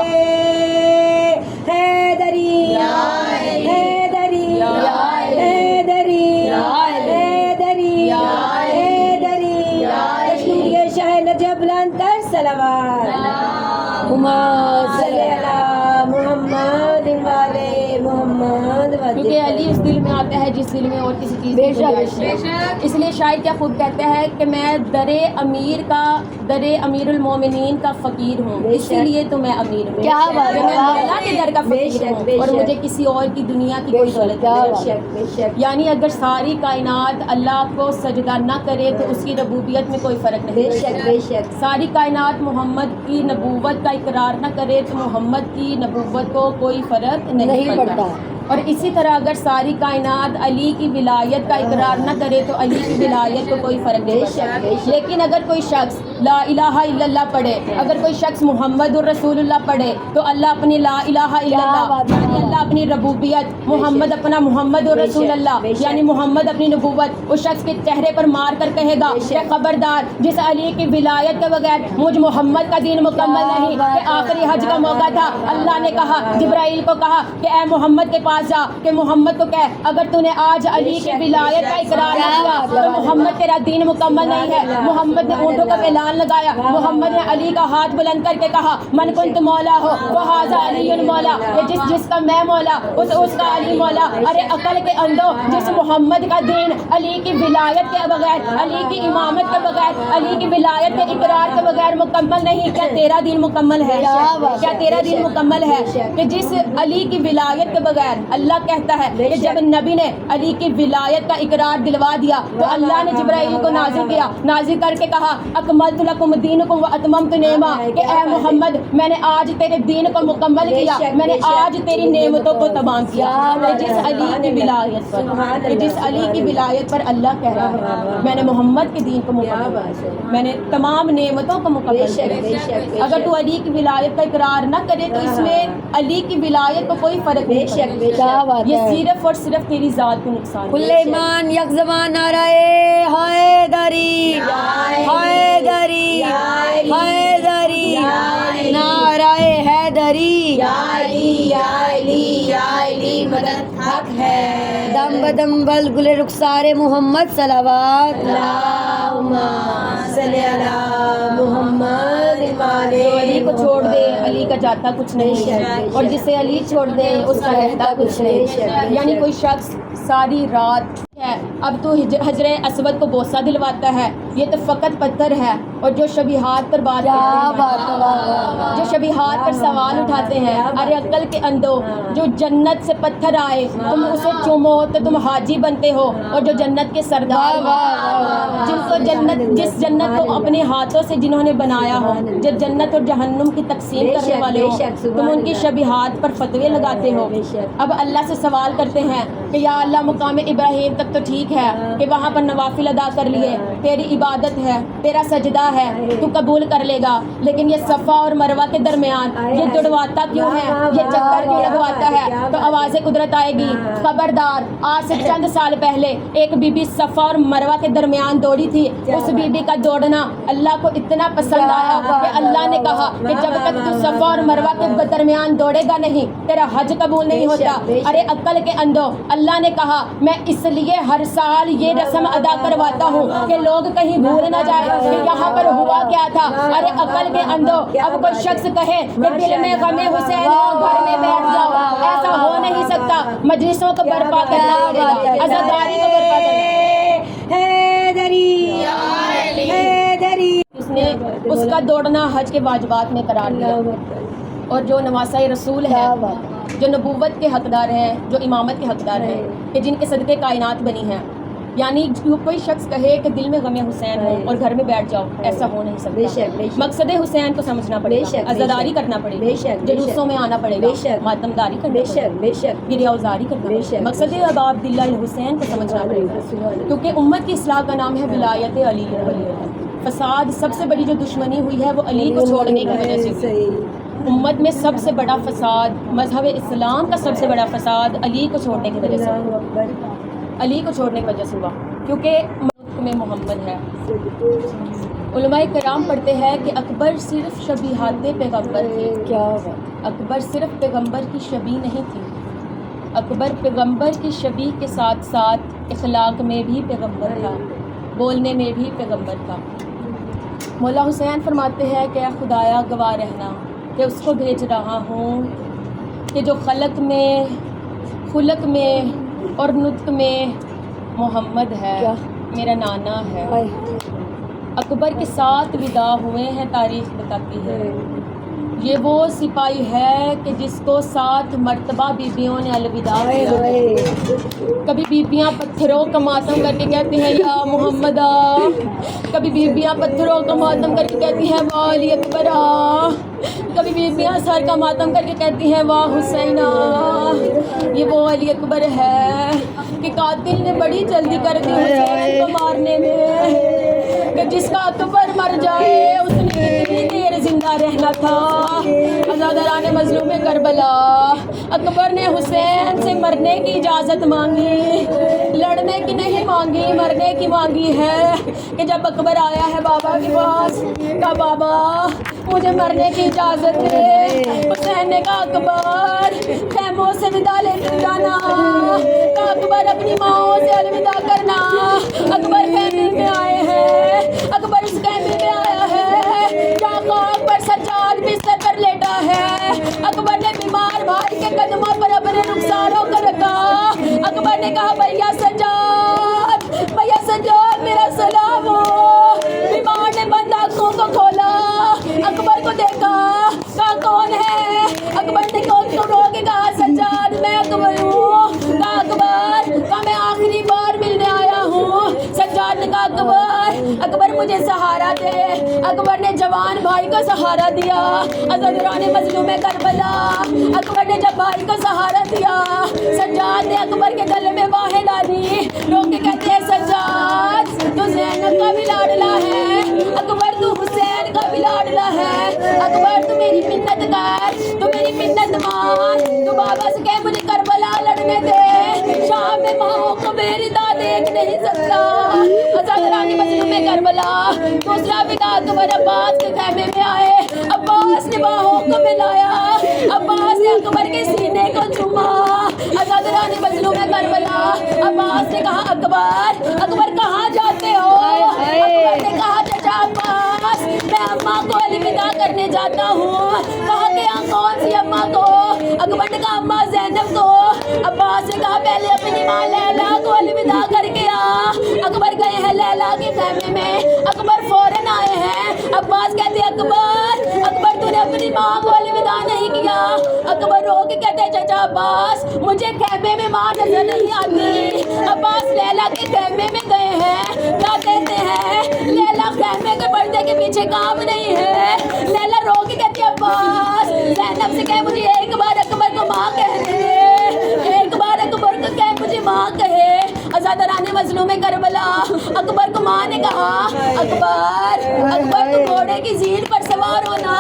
हैदरी हैदरी हैदरी हैदरी हैदरी कश्मीर शाह नजब लंतर सलावत मोहम्मद वाले मोहम्मद। क्योंकि अली उस दिल में आता है जिस दिल में और किसी चीज़ की गुंजाइश नहीं। इसलिए शायद क्या खूब कहते हैं कि मैं दरे अमीरुल मोमिनीन का फ़कीर हूँ, इसीलिए तो मैं अमीर हूँ। क्या बात है, मैं अल्लाह के दर का फ़कीर हूँ और मुझे किसी और की दुनिया की कोई दौलत नहीं। यानी अगर सारी कायनात अल्लाह को सजदा न करे तो उसकी रबूबियत में कोई फ़र्क नहीं। बेशक सारी कायनात मोहम्मद की नबूवत का इकरार न करे तो मोहम्मद की नबूवत को कोई फ़र्क नहीं पड़ता। और इसी तरह अगर सारी कायनात अली की विलायत का इकरार न करे तो अली की विलायत को कोई फ़र्क नहीं पड़ता। लेकिन अगर कोई शख्स ला इलाहा इल्लल्लाह पढ़े, अगर कोई शख्स मुहम्मदुर रसूलुल्लाह पढ़े तो अल्लाह अपनी ला इलाहा इल्लल्लाह यानी अल्लाह अपनी रबूबियत, मोहम्मद अपना मुहम्मदुर रसूलुल्लाह यानी मोहम्मद अपनी नबूवत उस शख्स के चेहरे पर मार कर कहेगा कि खबरदार, जिस अली की विलायत के बगैर मुझ मोहम्मद का दीन मुकम्मल नहीं। कि आखिरी हज का मौका था, अल्लाह ने कहा जिब्राइल को कहा कि ए मोहम्मद के पास जा कि मोहम्मद को कह अगर तूने आज अली की विलायत का इकरार किया तो मोहम्मद तेरा दीन मुकम्मल नहीं है। मोहम्मद ने ऊँटों का ऐलान लगाया, मोहम्मद ने अली का हाथ बुलंद करके कहा मन कुंत मौला हो वो हाजा अली मौला, जिसका मैं मौला उसका अली मौला। अरे अकल के अंधो, जिस मोहम्मद का दीन अली की विलायत के बगैर, अली की इमामत के बगैर, अली की विलायत के इकरार के बगैर मुकम्मल नहीं, क्या तेरा दीन मुकम्मल है? क्या तेरा दीन मुकम्मल है? कि जिस अली की विलायत के बगैर, अल्लाह कहता है कि जब नबी ने अली की विलायत का इकरार दिलवा दिया तो अल्लाह ने जिब्राइल को नाजिल किया, नाजिल करके कहा अकमलतु लकुम दीनकुम व अतममतु नेमा, कि ए मोहम्मद मैंने आज तेरे दीन को मुकम्मल किया, मैंने आज तेरी नेमतों को तमाम किया। जिस अली की विलायत पर, जिस अली की विलायत पर अल्लाह कह रहा है मैंने मोहम्मद के दीन को मुकम्मल, मैंने तमाम नेमतों को मुकम्मल किया। अगर तू अली की विलायत का इकरार न करे तो इसमें अली की विलायत को कोई फर्क नहीं पड़ता। ये सिर्फ और सिर्फ तेरी जात को नुकसान। कुल्ले ईमान यक ज़बान नाराए हैदरी हैदरी हैदरी नाराए हैदरी या अली मदद हक है। दम बदम बल गुले रुखसारे मोहम्मद सलावत अली को छोड़ दे अली का जाता कुछ नहीं है, और जिसे अली छोड़ दे उसका रहता कुछ नहीं है। यानी कोई शख्स सारी रात है, अब तो हजरे असवद को बोसा दिलवाता है, ये तो फ़कत पत्थर है। और जो शबीहात पर बात जो शबीहात पर सवाल उठाते हैं, अरे अक्ल के अंधो, जो जन्नत से पत्थर आए तुम उसे चूमो तो तुम हाजी बनते हो, और जो जन्नत के सरदार जिनको जिस जन्नत को अपने हाथों से जिन्होंने बनाया हो, जो जन्नत और जहन्नुम की तकसीम करने वाले हो, तुम उनकी शबीहात पर फतवे लगाते हो। अब अल्लाह से सवाल करते हैं कि या अल्लाह, मुकाम इब्राहिम तक तो ठीक है कि वहाँ पर नवाफिल अदा कर लिए, तेरी इबादत है, तेरा सजदा है, तू कबूल कर लेगा, लेकिन ये सफ़ा और मरवा के दरमियान ये दुड़वाता क्यों है, ये चक्कर क्यों लगवाता है? तो आवाज़ कुदरत आएगी, खबरदार, आज से चंद साल पहले एक बीबी सफ़ा और मरवा के दरमियान दौड़ी थी। उस बीबी का दौड़ना अल्लाह को इतना पसंद आया कि अल्लाह ने कहा कि जब तक तू सफ़ा और मरवा के दरमियान दौड़ेगा नहीं, तेरा हज कबूल नहीं होता। अरे अक्ल के अंधो, अल्लाह ने कहा मैं इसलिए हर साल ये रस्म अदा करवाता हूँ कि लोग कहीं भूल न जाए कि यहाँ पर हुआ क्या था। अरे अकल के अंधो, अब कोई शख्स कहे कि दिल में गमे हुसैन हो, घर में बैठ जाओ, ऐसा हो नहीं सकता। मजलिसों को बर्पा करना पड़ेगा, आज़ादारी को बर्पा करना। उसने उसका दौड़ना हज के वाजिबात में करार दिया, और जो नवासा रसूल है, जो नबूवत के हकदार हैं, जो इमामत के हकदार हैं, कि जिनके सदक़े कायनात बनी हैं, यानी जो कोई शख्स कहे कि दिल में गमे हुसैन हो और घर में बैठ जाओ, ऐसा हो नहीं सकता। मकसद हुसैन को समझना पड़ेगा, आज़ादारी करना पड़ेगा, जुलूसों में आना पड़ेगा, मातमदारी करना पड़ेगा, गिरियाउज़ारी करना पड़ेगा। मकसद अबाब दिल हुसैन को समझना पड़ेगा, क्योंकि उम्मत की इस्लाह का नाम है विलायत अली। फसाद सबसे बड़ी जो दुश्मनी हुई है वो अली को छोड़ने की वजह से हुई। उम्मत में सबसे बड़ा फसाद, मज़हब इस्लाम का सबसे बड़ा फसाद अली को छोड़ने की वजह से हुआ, अली को छोड़ने की वजह से हुआ, क्योंकि में मोहम्मद है। उलमाए कराम पढ़ते हैं कि अकबर सिर्फ शबीहाते पैगम्बर थे। क्या अकबर सिर्फ पैगम्बर की शबी नहीं थी, अकबर पैगम्बर की शबी के साथ साथ इखलाक में भी पैगम्बर था, बोलने में भी पैगम्बर था। मौला हुसैन फरमाते हैं कि खुदाया गवाह रहना कि उसको भेज रहा हूँ कि जो खलक में, खुलक में और नुत्क में मोहम्मद है, मेरा नाना है। अकबर के साथ विदा हुए हैं, तारीख़ बताती है। ये वो सिपाही है कि जिसको 7 मरतबा बीबियों ने अलविदा किया। कभी बीबियाँ पत्थरों का मातम करके कहती हैं या मोहम्मदा, कभी बीबियाँ पत्थरों का मातम करके कहती हैं वाह अली अकबरा, कभी बीबियाँ सर का मातम करके कहती हैं वाह हुसैना। ये वो अली अकबर है कि कातिल ने बड़ी जल्दी कर दी हुसैन को मारने में, कि जिसका अकबर मर जाए उसने कितनी देर जिंदा रहना था। आज़ादाराने मज़लूम करबला, अकबर ने हुसैन से मरने की इजाज़त मांगी, लड़ने की नहीं मांगी, मरने की मांगी है। कि जब अकबर आया है बाबा के पास, कहा बाबा मुझे मरने की इजाज़त है। हुसैन ने कहा अकबर खैमों से विदा लेकर जाना, कहा अकबर अपनी माओं से अलविदा करना। अकबर खैमे में आए हैं, अकबर इस खैमे में आया है जहाँ अकबर सज्जाद बिस्तर पर लेटा है। अकबर ने बीमार भाई के कदमों पर अपने रुखसारों को रखा। अकबर ने कहा भैया सज्जाद, भैया सज्जाद मेरा सलाम हो। बीमार ने बंद आँखों को खोला, अकबर को देखा, कहा कौन है? अकबर ने रो के कहा सज्जाद मैं अकबर हूँ। कहा अकबर, कहा मैं आखिरी बार मिलने आया हूँ। सज्जाद ने कहा अकबर मुझे सहारा दे। अकबर ने जवान भाई को सहारा दिया। आज़ादाराने मज़लूम करबला, अकबर ने जब भाई को सहारा दिया, सज्जाद ने अकबर के गले में बाहें डाली। लोग कहते हैं सज्जाद तू ज़ैनब का भी लाडला है, अकबर तू हुसैन का भी लाडला है। अकबर तू मेरी मिन्नत कर, तू मेरी मिन्नत मान, तू बाबा से कह मुझे करबला लड़ने दे। शाम में माओ को मेरी दा देख नहीं सकता। आज़ादाराने मज़लूम करबला दूसरा विदा अकबर अब्बास के खैमे में आए। अब्बास ने बाहों को मिलाया, अब्बास ने अकबर के सीने को चूमा। आज़ादाराने मज़लूम करबला अब्बास ने कहा अकबर, अकबर कहाँ जाते हो? अकबर ने कहा चाचा अब्बास, मैं अम्मा को अलविदा करने जाता हूँ। कहा कि यहाँ कौन सी अम्मा को? अकबर ने कहा अम्मा ज़ैनब को। अब्बास ने कहा पहले अपनी माँ लैला को अलविदा करके आ। अकबर गए हैं लैला के खैमे में, अकबर फौरन आए हैं। अब्बास कहते अकबर, अकबर तूने अपनी माँ को अलविदा नहीं किया। अकबर रो के कहते चाचा अब्बास, मुझे खैमे में माँ नजर नहीं आती। अब्बास लैला के खैमे में गए हैं, क्या कहते हैं लैला खैमे के पर्दे के पीछे काम नहीं है। लैला रो के कहती अब्बास ज़ैनब से कहे मुझे एक बार अकबर को माँ कह दे, एक बार अकबर को कहे मुझे माँ कहे। आज़ादराने मजलूम करबला, अकबर को माँ ने कहा अकबर, अकबर तू घोड़े की जीन पर सवार हो ना।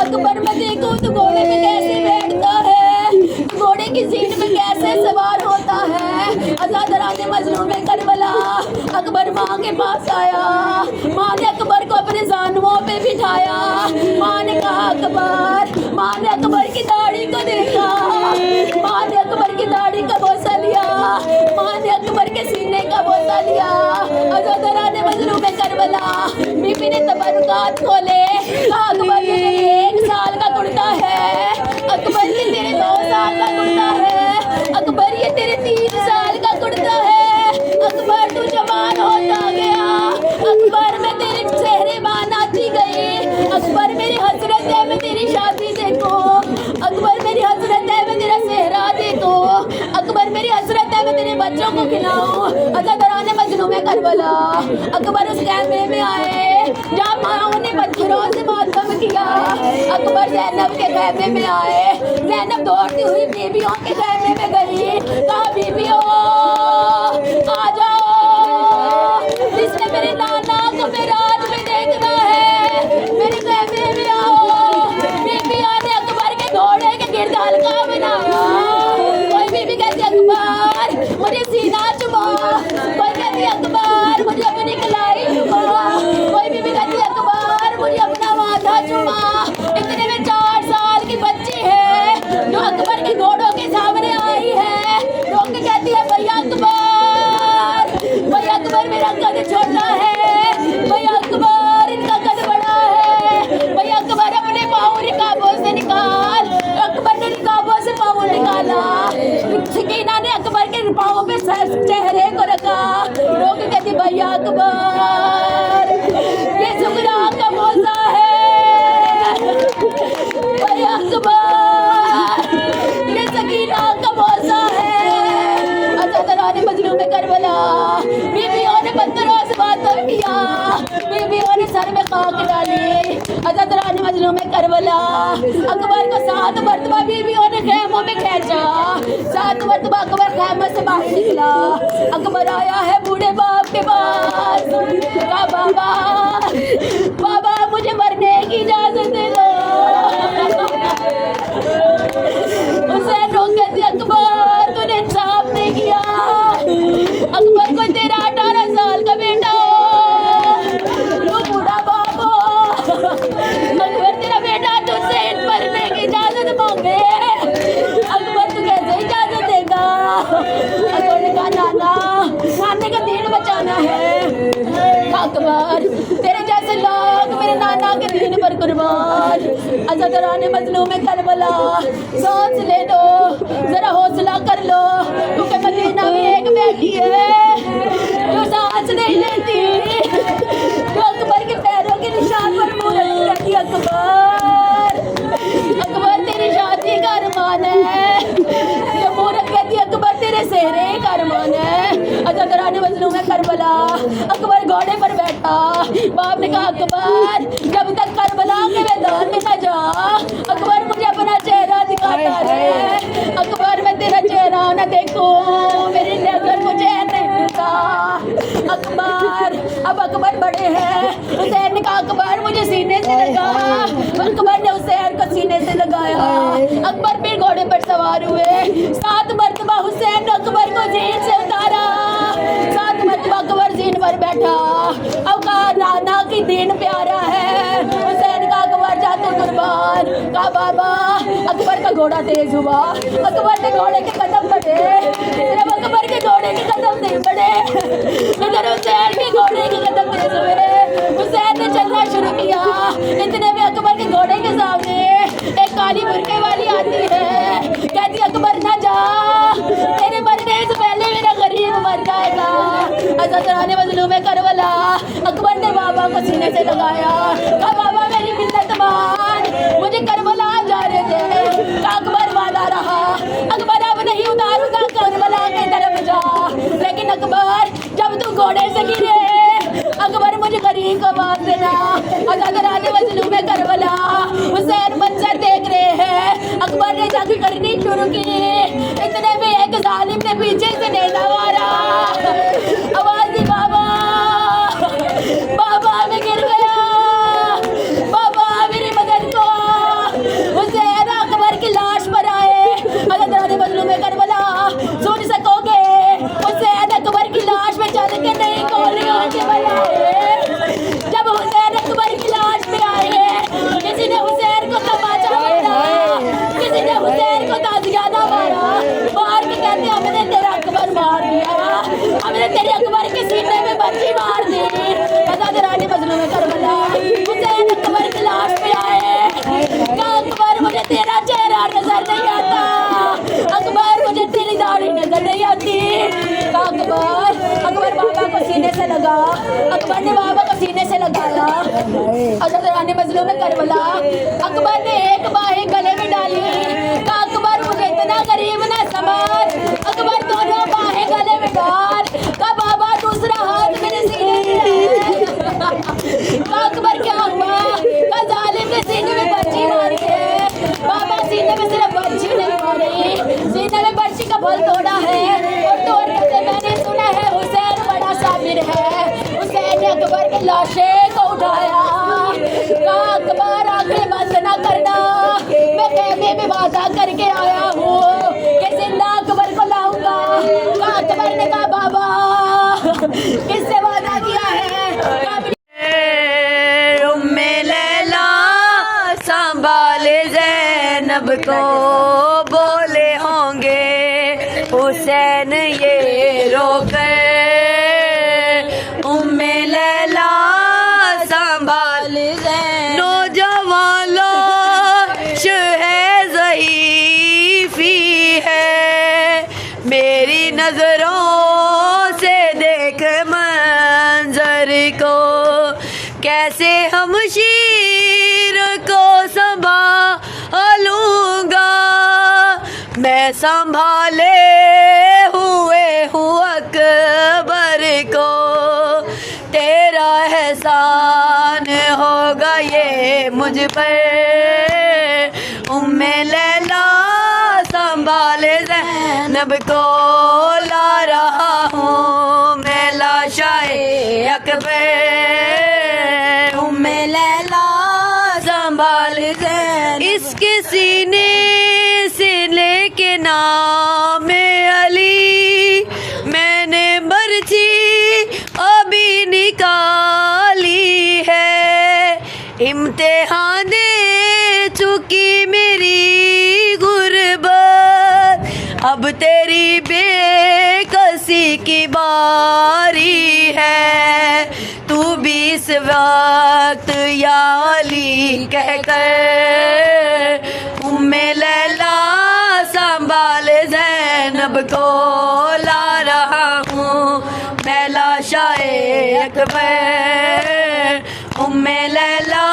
अकबर मैं देखूं तू घोड़े पे कैसे बैठता है, घोड़े की जीन में कैसे सवार होता है। आज़ादराने मजलूम करबला, अकबर माँ के पास आया। माँ ने अकबर को अपने जानुओं पे बिठाया। माँ ने कहा अकबर, माँ ने अकबर की दाढ़ी को देखा, माँ ने अकबर की दाढ़ी का बोसा लिया, माँ ने अकबर के सीने का बोसा लिया। आज़ादराने मजलूम करबला, बीबी ने तबरुकात खोले, कहा अकबर ये तेरे 1 साल का कुर्ता है, अकबर ये तेरे 2 साल का कुर्ता है, अकबर ये तेरे 3 साल का कुर्ता है। अकबर तू जवान होता गया, अकबर मैं तेरे चेहरे बनाती गई। अकबर मेरी हसरत है मैं तेरी शादी देखो, अकबर मेरी हसरत है मैं तेरा सेहरा देखो, अकबर मेरी हसरत है मैं तेरे बच्चों को खिलाऊं। आज़ादराने मजलूम करबला, अकबर उस खैमे में आए जहाँ माँ ने पत्थरों से मातम किया। अकबर ज़ैनब के खैमे में आए, ज़ैनब दौड़ती हुई बीबियों के खैमे में गई। कहा बीबियों आ जाओ, जिसने मेरे नाना को मेराज में देखना है मेरे खैमे में आओ। बीबियों ने अकबर के घोड़े के गिर्द हल्का बनाया। कोई बीबी कहती अकबर मुझे सीना चुमा, कोई कहती अकबर मुझे अपनी कलाई चुमा, कोई बीबी कहती अकबर मुझे अपना माथा चुमा। इतने में 4 साल की बच्ची है जो अकबर के घोड़ों के सामने आई है, रोक के कहती है भैया अकबर, भैया अकबर मेरा कद छोटा है, भैया अकबर इनका कद बड़ा है, भैया अकबर अपने पाँव रिकाबों से निकाल। अकबर ने रिकाबों से पाँव निकाला, सकीना ने अकबर के पाँव पे चेहरे को रखा, रोक के कहती भैया अकबर ये सुगरा का मौजा है, भैया अकबर ये सकीना का मौजा है। आज़ादराने मजलूम करबला, बीबियों ने पत्थरों से मातम किया, बीबियों ने सर में खाक डाली। आज़ादराने मजलूम करबला, अकबर को 7 मरतबा बीबियों ने खैमों में खींचा, 7 मरतबा अकबर खैमे से बाहर निकला। अकबर आया है बूढ़े बाप के पास, कहा बाबा, बाबा मुझे मरने की इजाजत दे दो। उसे रोक कहती अकबर तूने इंसाफ नहीं किया, अकबर को तेरा 18 साल का बेटा हो, तू बूढ़ा बाप हो, अकबर तेरा बेटा तुझसे मरने की इजाजत मांगे, अकबर तू कैसे इजाजत देगा? अकबर ने कहा नाना, नाने का दीन बचाना है। अकबर तेरे जैसे लोग मेरे नाना के दीन पर कुर्बान। आज़ादराने मजलूम करबला, सांस ले लो, जरा हौसला कर लो, क्योंकि मदीना में एक बेटी है जो सांस नहीं लेती, जो अकबर के पैरों के निशान पर मुँह रखती रहती। अकबर, अकबर तेरी शादी का अरमान है, जो मुँह रख कहती अकबर तेरे सेहरे का अरमान है। आज़ादराने मजलूम करबला, अकबर घोड़े पर बैठा। बाप ने कहा अकबर जब तक करबला के मैदान में न जा, अकबर मुझे अपना चेहरा दिखाता है, अकबर मैं तेरा चेहरा न देखूं मेरी नजर को चैन नहीं मिलता। अकबर, अब अकबर बड़े हैं, हुसैन ने कहा अकबर मुझे सीने से लगा, अकबर ने हुसैन को सीने से लगाया। अकबर फिर घोड़े पर सवार हुए, 7 मरतबा हुसैन ने अकबर को जीन से उतारा, 7 मरतबा अकबर जीन पर बैठा। अब कहा नाना की दीन प्यारा है, हुसैन का अकबर जा तो कुर्बान। कहा बाबा, अकबर का घोड़ा तेज हुआ, अकबर ने घोड़े के कदम बढ़े, सिर्फ अकबर के घोड़े के कदम नहीं बढ़े, इधर हुसैन के घोड़े के कदम तेज हुए। हुसैन ने चलना शुरू किया, इतने में अकबर के घोड़े के सामने एक काली बुर्के वाली आती है, कहती अकबर ना जा, तेरे मरने से पहले मेरा गरीब मर जाएगा। हज़रत मज़लूम करबला अकबर ने बाबा को सीने से लगाया, कहा बाबा मेरी मिन्नत मान, मुझे करबला जाने दे। अकबर वादा रहा, अकबर अब नहीं उतारूंगा, करबला की तरफ जा। लेकिन अकबर जब तू घोड़े से गिरे, अकबर मुझे गरीब को मार देना। हज़रत मज़लूम करबला हुसैन मंजर देख रहे हैं, अकबर ने जंग करनी शुरू की, इतने में एक जालिम ने पीछे से नेज़ा मारा, आवाज दी बाबा, बाबा मैं गिर गया, बाबा मेरी मदद को। हुसैन अकबर की लाश पर आए, हज़रत मज़लूम करबला सुन सकोगे, हुसैन अकबर की लाश में चल के नहीं गोलियों के बनाए। जब हुसैन अकबर की लाश पे आए, किसी ने हुसैन को तमाचा मारा, किसी ने हुसैन को ताजियाना मारा, मार के कहते हमने तेरा अकबर मार दिया, हमने तेरे अकबर के सीने में बच्ची मार दी। हज़रत मज़लूम करबला हुसैन अकबर की लाश पे आए, कहा अकबर मुझे तेरा चेहरा नजर नहीं आता, अकबर मुझे तेरी दाढ़ी नजर नहीं आती। कहा अकबर बाबा को सीने से लगा, अकबर ने बाबा को सीने से लगाया। हज़रत मज़लूम करबला अकबर ने एक बाहें गले में डाली, कहा अकबर मुझे इतना गरीब ना समझ, अकबर दोनों बाहें गले में डाल, कहा बाबा दूसरा हाथ मेरे सीने में है। कहा अकबर क्या हुआ, कहा जालिम ने सीने में बच्ची मारी है। बाबा सीने में सिर्फ बच्ची नहीं मारी, सीने में बच्ची का फल तोड़ा है, और तोड़ने से मैंने सुना है हुसैन बड़ा साबिर है। हुसैन ने अकबर के लाशे को उठाया, कहा अकबर आंखें बंद न करना, मैं खेमे में वादा करके आया हूँ कि जिंदा अकबर को लाऊंगा। कहा अकबर ने कहा बाबा किससे वादा किया है, उम्मे लैला संभाले ज़ैनब को बोले होंगे हुसैन ये रोकर, उम्मे लैला संभाले ज़ैनब, नौजवान लाश है ज़ईफ़ी है, मेरी नजरों से देख मंजर को, कैसे हम शीर को संभालूंगा, मैं संभाले हुए हूँ अकबर को, तेरा एहसान होगा ये मुझ पर, उम्मे लैला संभाले ज़ैनब को ला रहा हूँ मैं लाशाए अकबर, उम्मे लैला संभाले ज़ैनब, इसके सीने से लेके नाम अली मैंने बर्छी अभी निकाली है, इम्तिहान दे चुकी मेरी गुर्बत, अब तेरी बेकसी की बारी है, तू भी इस वक्त या अली कहकर उम्मे लैला संभाले ज़ैनब को ला रहा हूँ मैं लाशाए अकबर, उम्मे लैला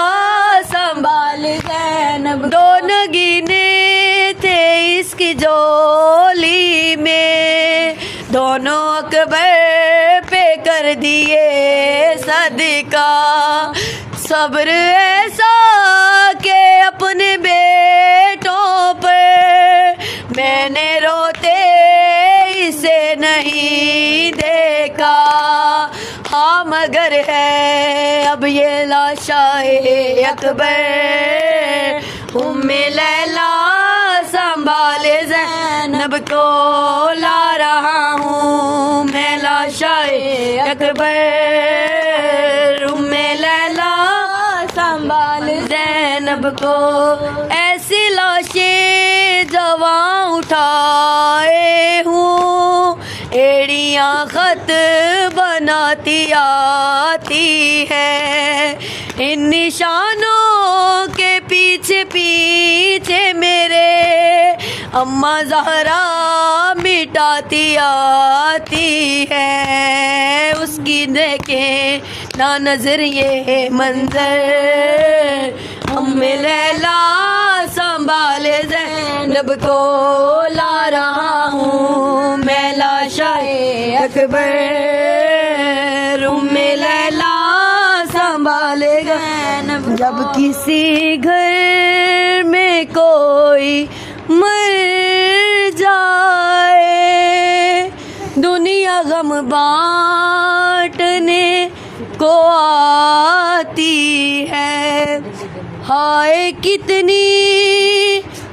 संभाले ज़ैनब, दो नगीने थे इसकी जोली में, दोनों अकबर पे कर दिए सदका, सब्र ऐसा के अपने बेटों पर मैंने रोते इसे नहीं देखा, हाँ मगर है अब ये लाशाए अकबर, उम्मे लैला संभाले ज़ैनब को ला रहा हूँ मैं लाशाए अकबर, उम्मे लैला संभाले ज़ैनब को, ऐसी लाशें जवां उठाए खत बनाती आती है। इन निशानों के पीछे पीछे मेरे अम्मा ज़हरा मिटाती आती है। उसकी देखे ना नजर ये मंजर, अम्मे लैला संभाले ज़ैनब को ला रहा हूँ मैं लाशाए अकबर। उम्मे लैला संभाले ज़ैनब, जब किसी घर में कोई मर जाए दुनिया गम बांटने को आती है। हाय कितनी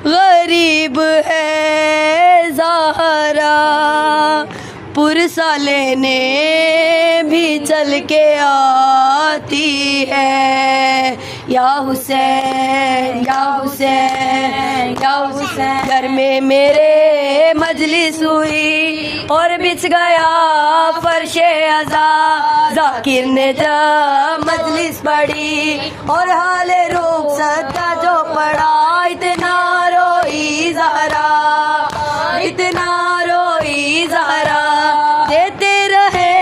गरीब है ज़हरा, पुरसा लेने भी चल के आती है। या हुसैन या हुसैन या हुसैन, घर में मेरे मजलिस हुई और बिछ गया फर्शे अज़ा। जाकिर ने जब मजलिस पढ़ी और हाले रूप सदा जो पढ़ा, इतना रोई ज़हरा, इतना रोई ज़हरा। देते रहे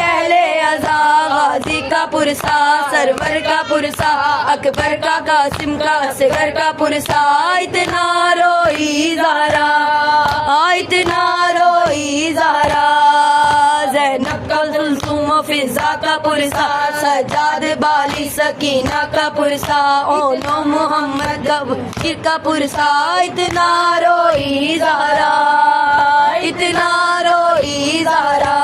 अहले अज़ा गाज़ी का पुरसा, सरवर का पुरसा, अकबर का, कासिम का, असगर का पुरसा। इतना रोई ज़हरा, इतना रोई ज़हरा। ज़ैनब का कुलसूम फिज़ा का पुरसा, सज्जाद बाली सकीना का पुरसा, ओनो मोहम्मद गबीर का पुरसा। इतना रोई ज़हरा, इतना रोई ज़हरा।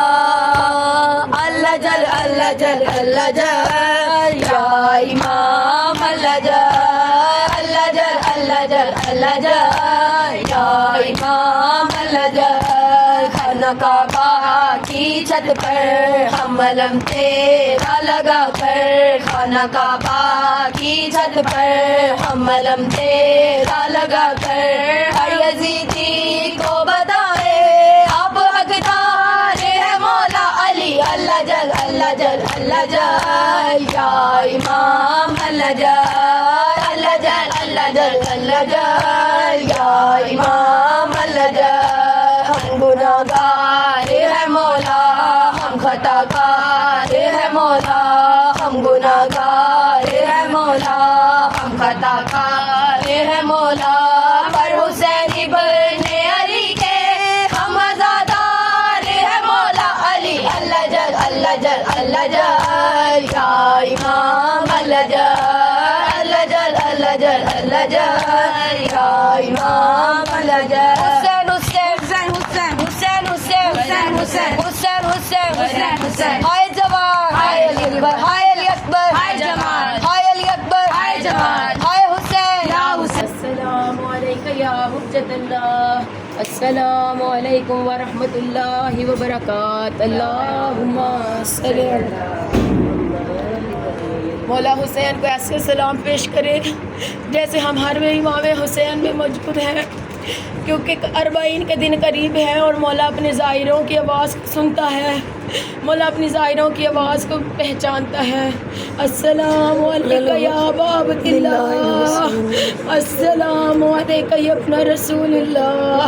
अल्लाह जल अल्लाह जल अल्लाह जल या इमाम, अल्लाह जल अल्लाह जल अल्लाह जल अल्लाह जल या इमाम, अल्लाह जल। खाना काबा की छत पर हम अलम तेरा लगा कर, खाना काबा की छत पर हम अलम तेरा लगा कर। हर यजीदी को बताए अब हकदार है मौला अली, अल्लाह जल अल्लाह जल अल्लाह जल या इमाम, अल्लाह जल अल्लाह जल अल्लाह जल अल्लाह जल या इमाम, अल्लाह जल। हम गुनाहगार है मौला, हम खताकार है मौला, हम गुनाहगार है मौला, हम खताकार है मौला। पर हुसैन इब्ने अली के हम आज़ादार है मौला अली, अल्लाह जल अल्लाह जल अल्लाह जल या इमाम, अल्लाह जल अल्लाह जल अल्लाह जल अल्लाह जल या इमाम, अल्लाह जल। हुसैन हुसैन हुसैन हुसैन हुसैन हुसैन हुसैन हुसैन हुसैन हुसैन। हाय जवान हाय अली अकबर, हाय अली अकबर, हाय जमाल, हाय अली अकबर, हाय जमाल, हाय हुसैन या हुसैन। अस्सलामु अलैका या हुज्जतल्लाह, अस्सलामु अलैकुम व रहमतुल्लाहि व बरकातहू। अल्लाहुम्मा सल्ली अला मौला हुसैन को ऐसे सलाम पेश करें जैसे हम हर में इमाम हुसैन में मौजूद हैं, क्योंकि अरबाइन के दिन करीब है और मौला अपने ज़ाहिरों की आवाज़ सुनता है, मौला अपनी ज़ाहिरों की आवाज़ को पहचानता है। अस्सलामु अलैका या अबा अब्दिल्लाह, अस्सलामु अलैका या इब्न रसूलिल्लाह,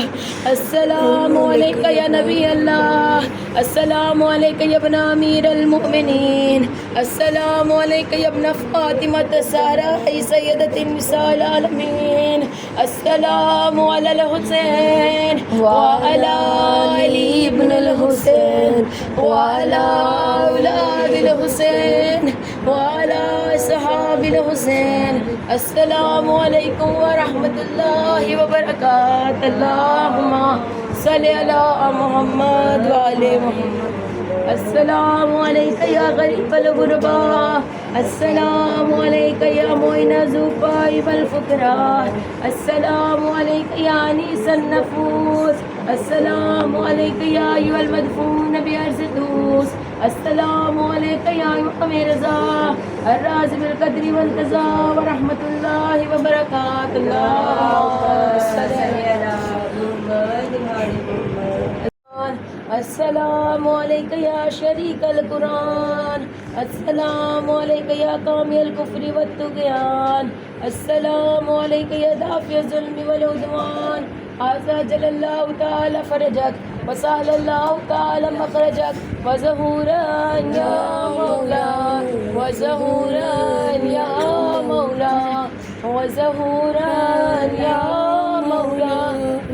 अस्सलामु अलैका या नबी अल्लाह, अस्सलामु अलैका या इब्न अमीरुल मुमिनीन, अस्सलामु अलैका या इब्न फातिमा ज़हरा सय्यदतुन निसाइल आलमीन, अस्सलामु अलल हुसैन व अला अली इब्नुल हुसैन व अला औलादिल हुसैन व अला सहाबिल हुसैन। अस्सलामु अलैकुम व रहमतुल्लाहि व बरकातहू। अल्लाहुम्मा सल्ली अला मुहम्मद व आले मुहम्मद। अस्सलामु अलैका या गरीबल गुरबा, अस्सलामु अलैका या मुइन ज़ुफ़ाइबल फ़ुक़रा, अस्सलामु अलैका या अनीसन नफ़ूस, अस्सलामु अलैका या अय्युहल मदफ़ून बिअर्ज़ि तूस, अस्सलामु अलैका या इमाम रज़ा अर्राज़ि बिल क़द्रि वल क़ज़ा व रहमतुल्लाहि व बरकातहू। अल्लाहुम्मा सल्ली अला मुहम्मद व आलि मुहम्मद। अस्सलामु अलैका या शरीकल कुरान, अस्सलामु अलैका या कामिल कुफ्री व तुग़यान, अस्सलामु अलैका या दाफ़िय ज़ुल्म वल उद्वान, आज़ा जल्लल्लाहु ताला फरजक व सल्लल्लाहु ताला मखरजक व ज़हूरन या मौला व ज़हूरन या मौला व ज़हूरन या मौला।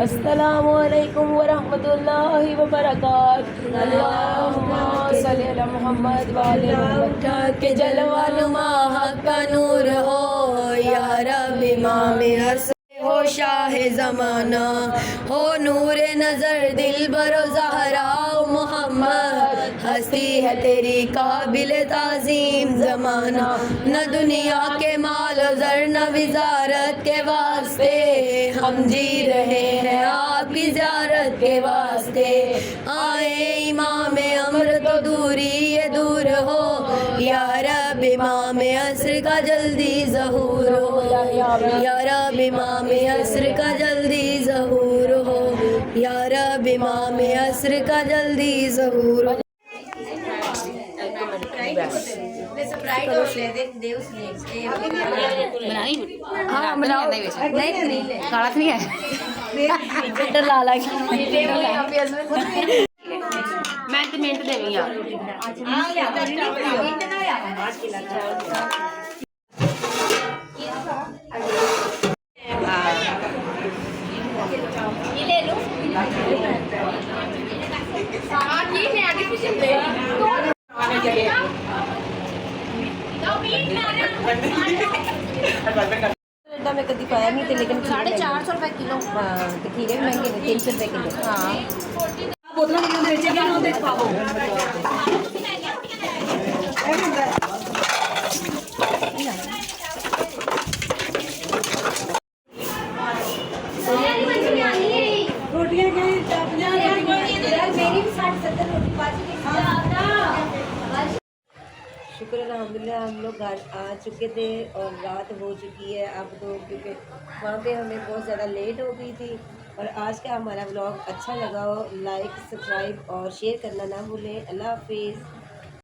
अस्सलामु अलैकुम व रहमतुल्लाहि व बरकातहू। अल्लाहुम्मा सल्लि अला मुहम्मद व आले मुहम्मद के जलवा नुमा हक़ का नूर हो या रब इमाम हसन हो शाह ज़माना हो नूर नज़र दिल बरो ज़हरा मोहम्मद हस्ती है तेरी काबिल ताज़ीम ज़माना न दुनिया के माल ज़र न विज़ारत के वास्ते हम जी रहे हैं आपकी ज़ियारत के वास्ते आए इमाम अमर तो दूरी ये दूर हो या रब इमाम असर का जल्दी ज़हूर हो या रब इमाम असर का जल्दी ज़हूर हो या रब इमाम असर का जल्दी ज़हूर हो। हाँ बनाओ नहीं काला नहीं है फिल्टर ला ला मिनट देवी यार मैं कभी पाया नहीं थे लेकिन 450 रुपए किलो। हाँ तो ठीक है महंगे 300 रुपए किलो। हाँ शुक्र अल्हम्दुलिल्लाह हम लोग घर आ चुके थे और रात हो चुकी है अब तो, क्योंकि वहाँ पे हमें बहुत ज़्यादा लेट हो गई थी। और आज का हमारा व्लॉग अच्छा लगा हो लाइक सब्सक्राइब और शेयर करना ना भूलें। अल्लाह हाफिज़।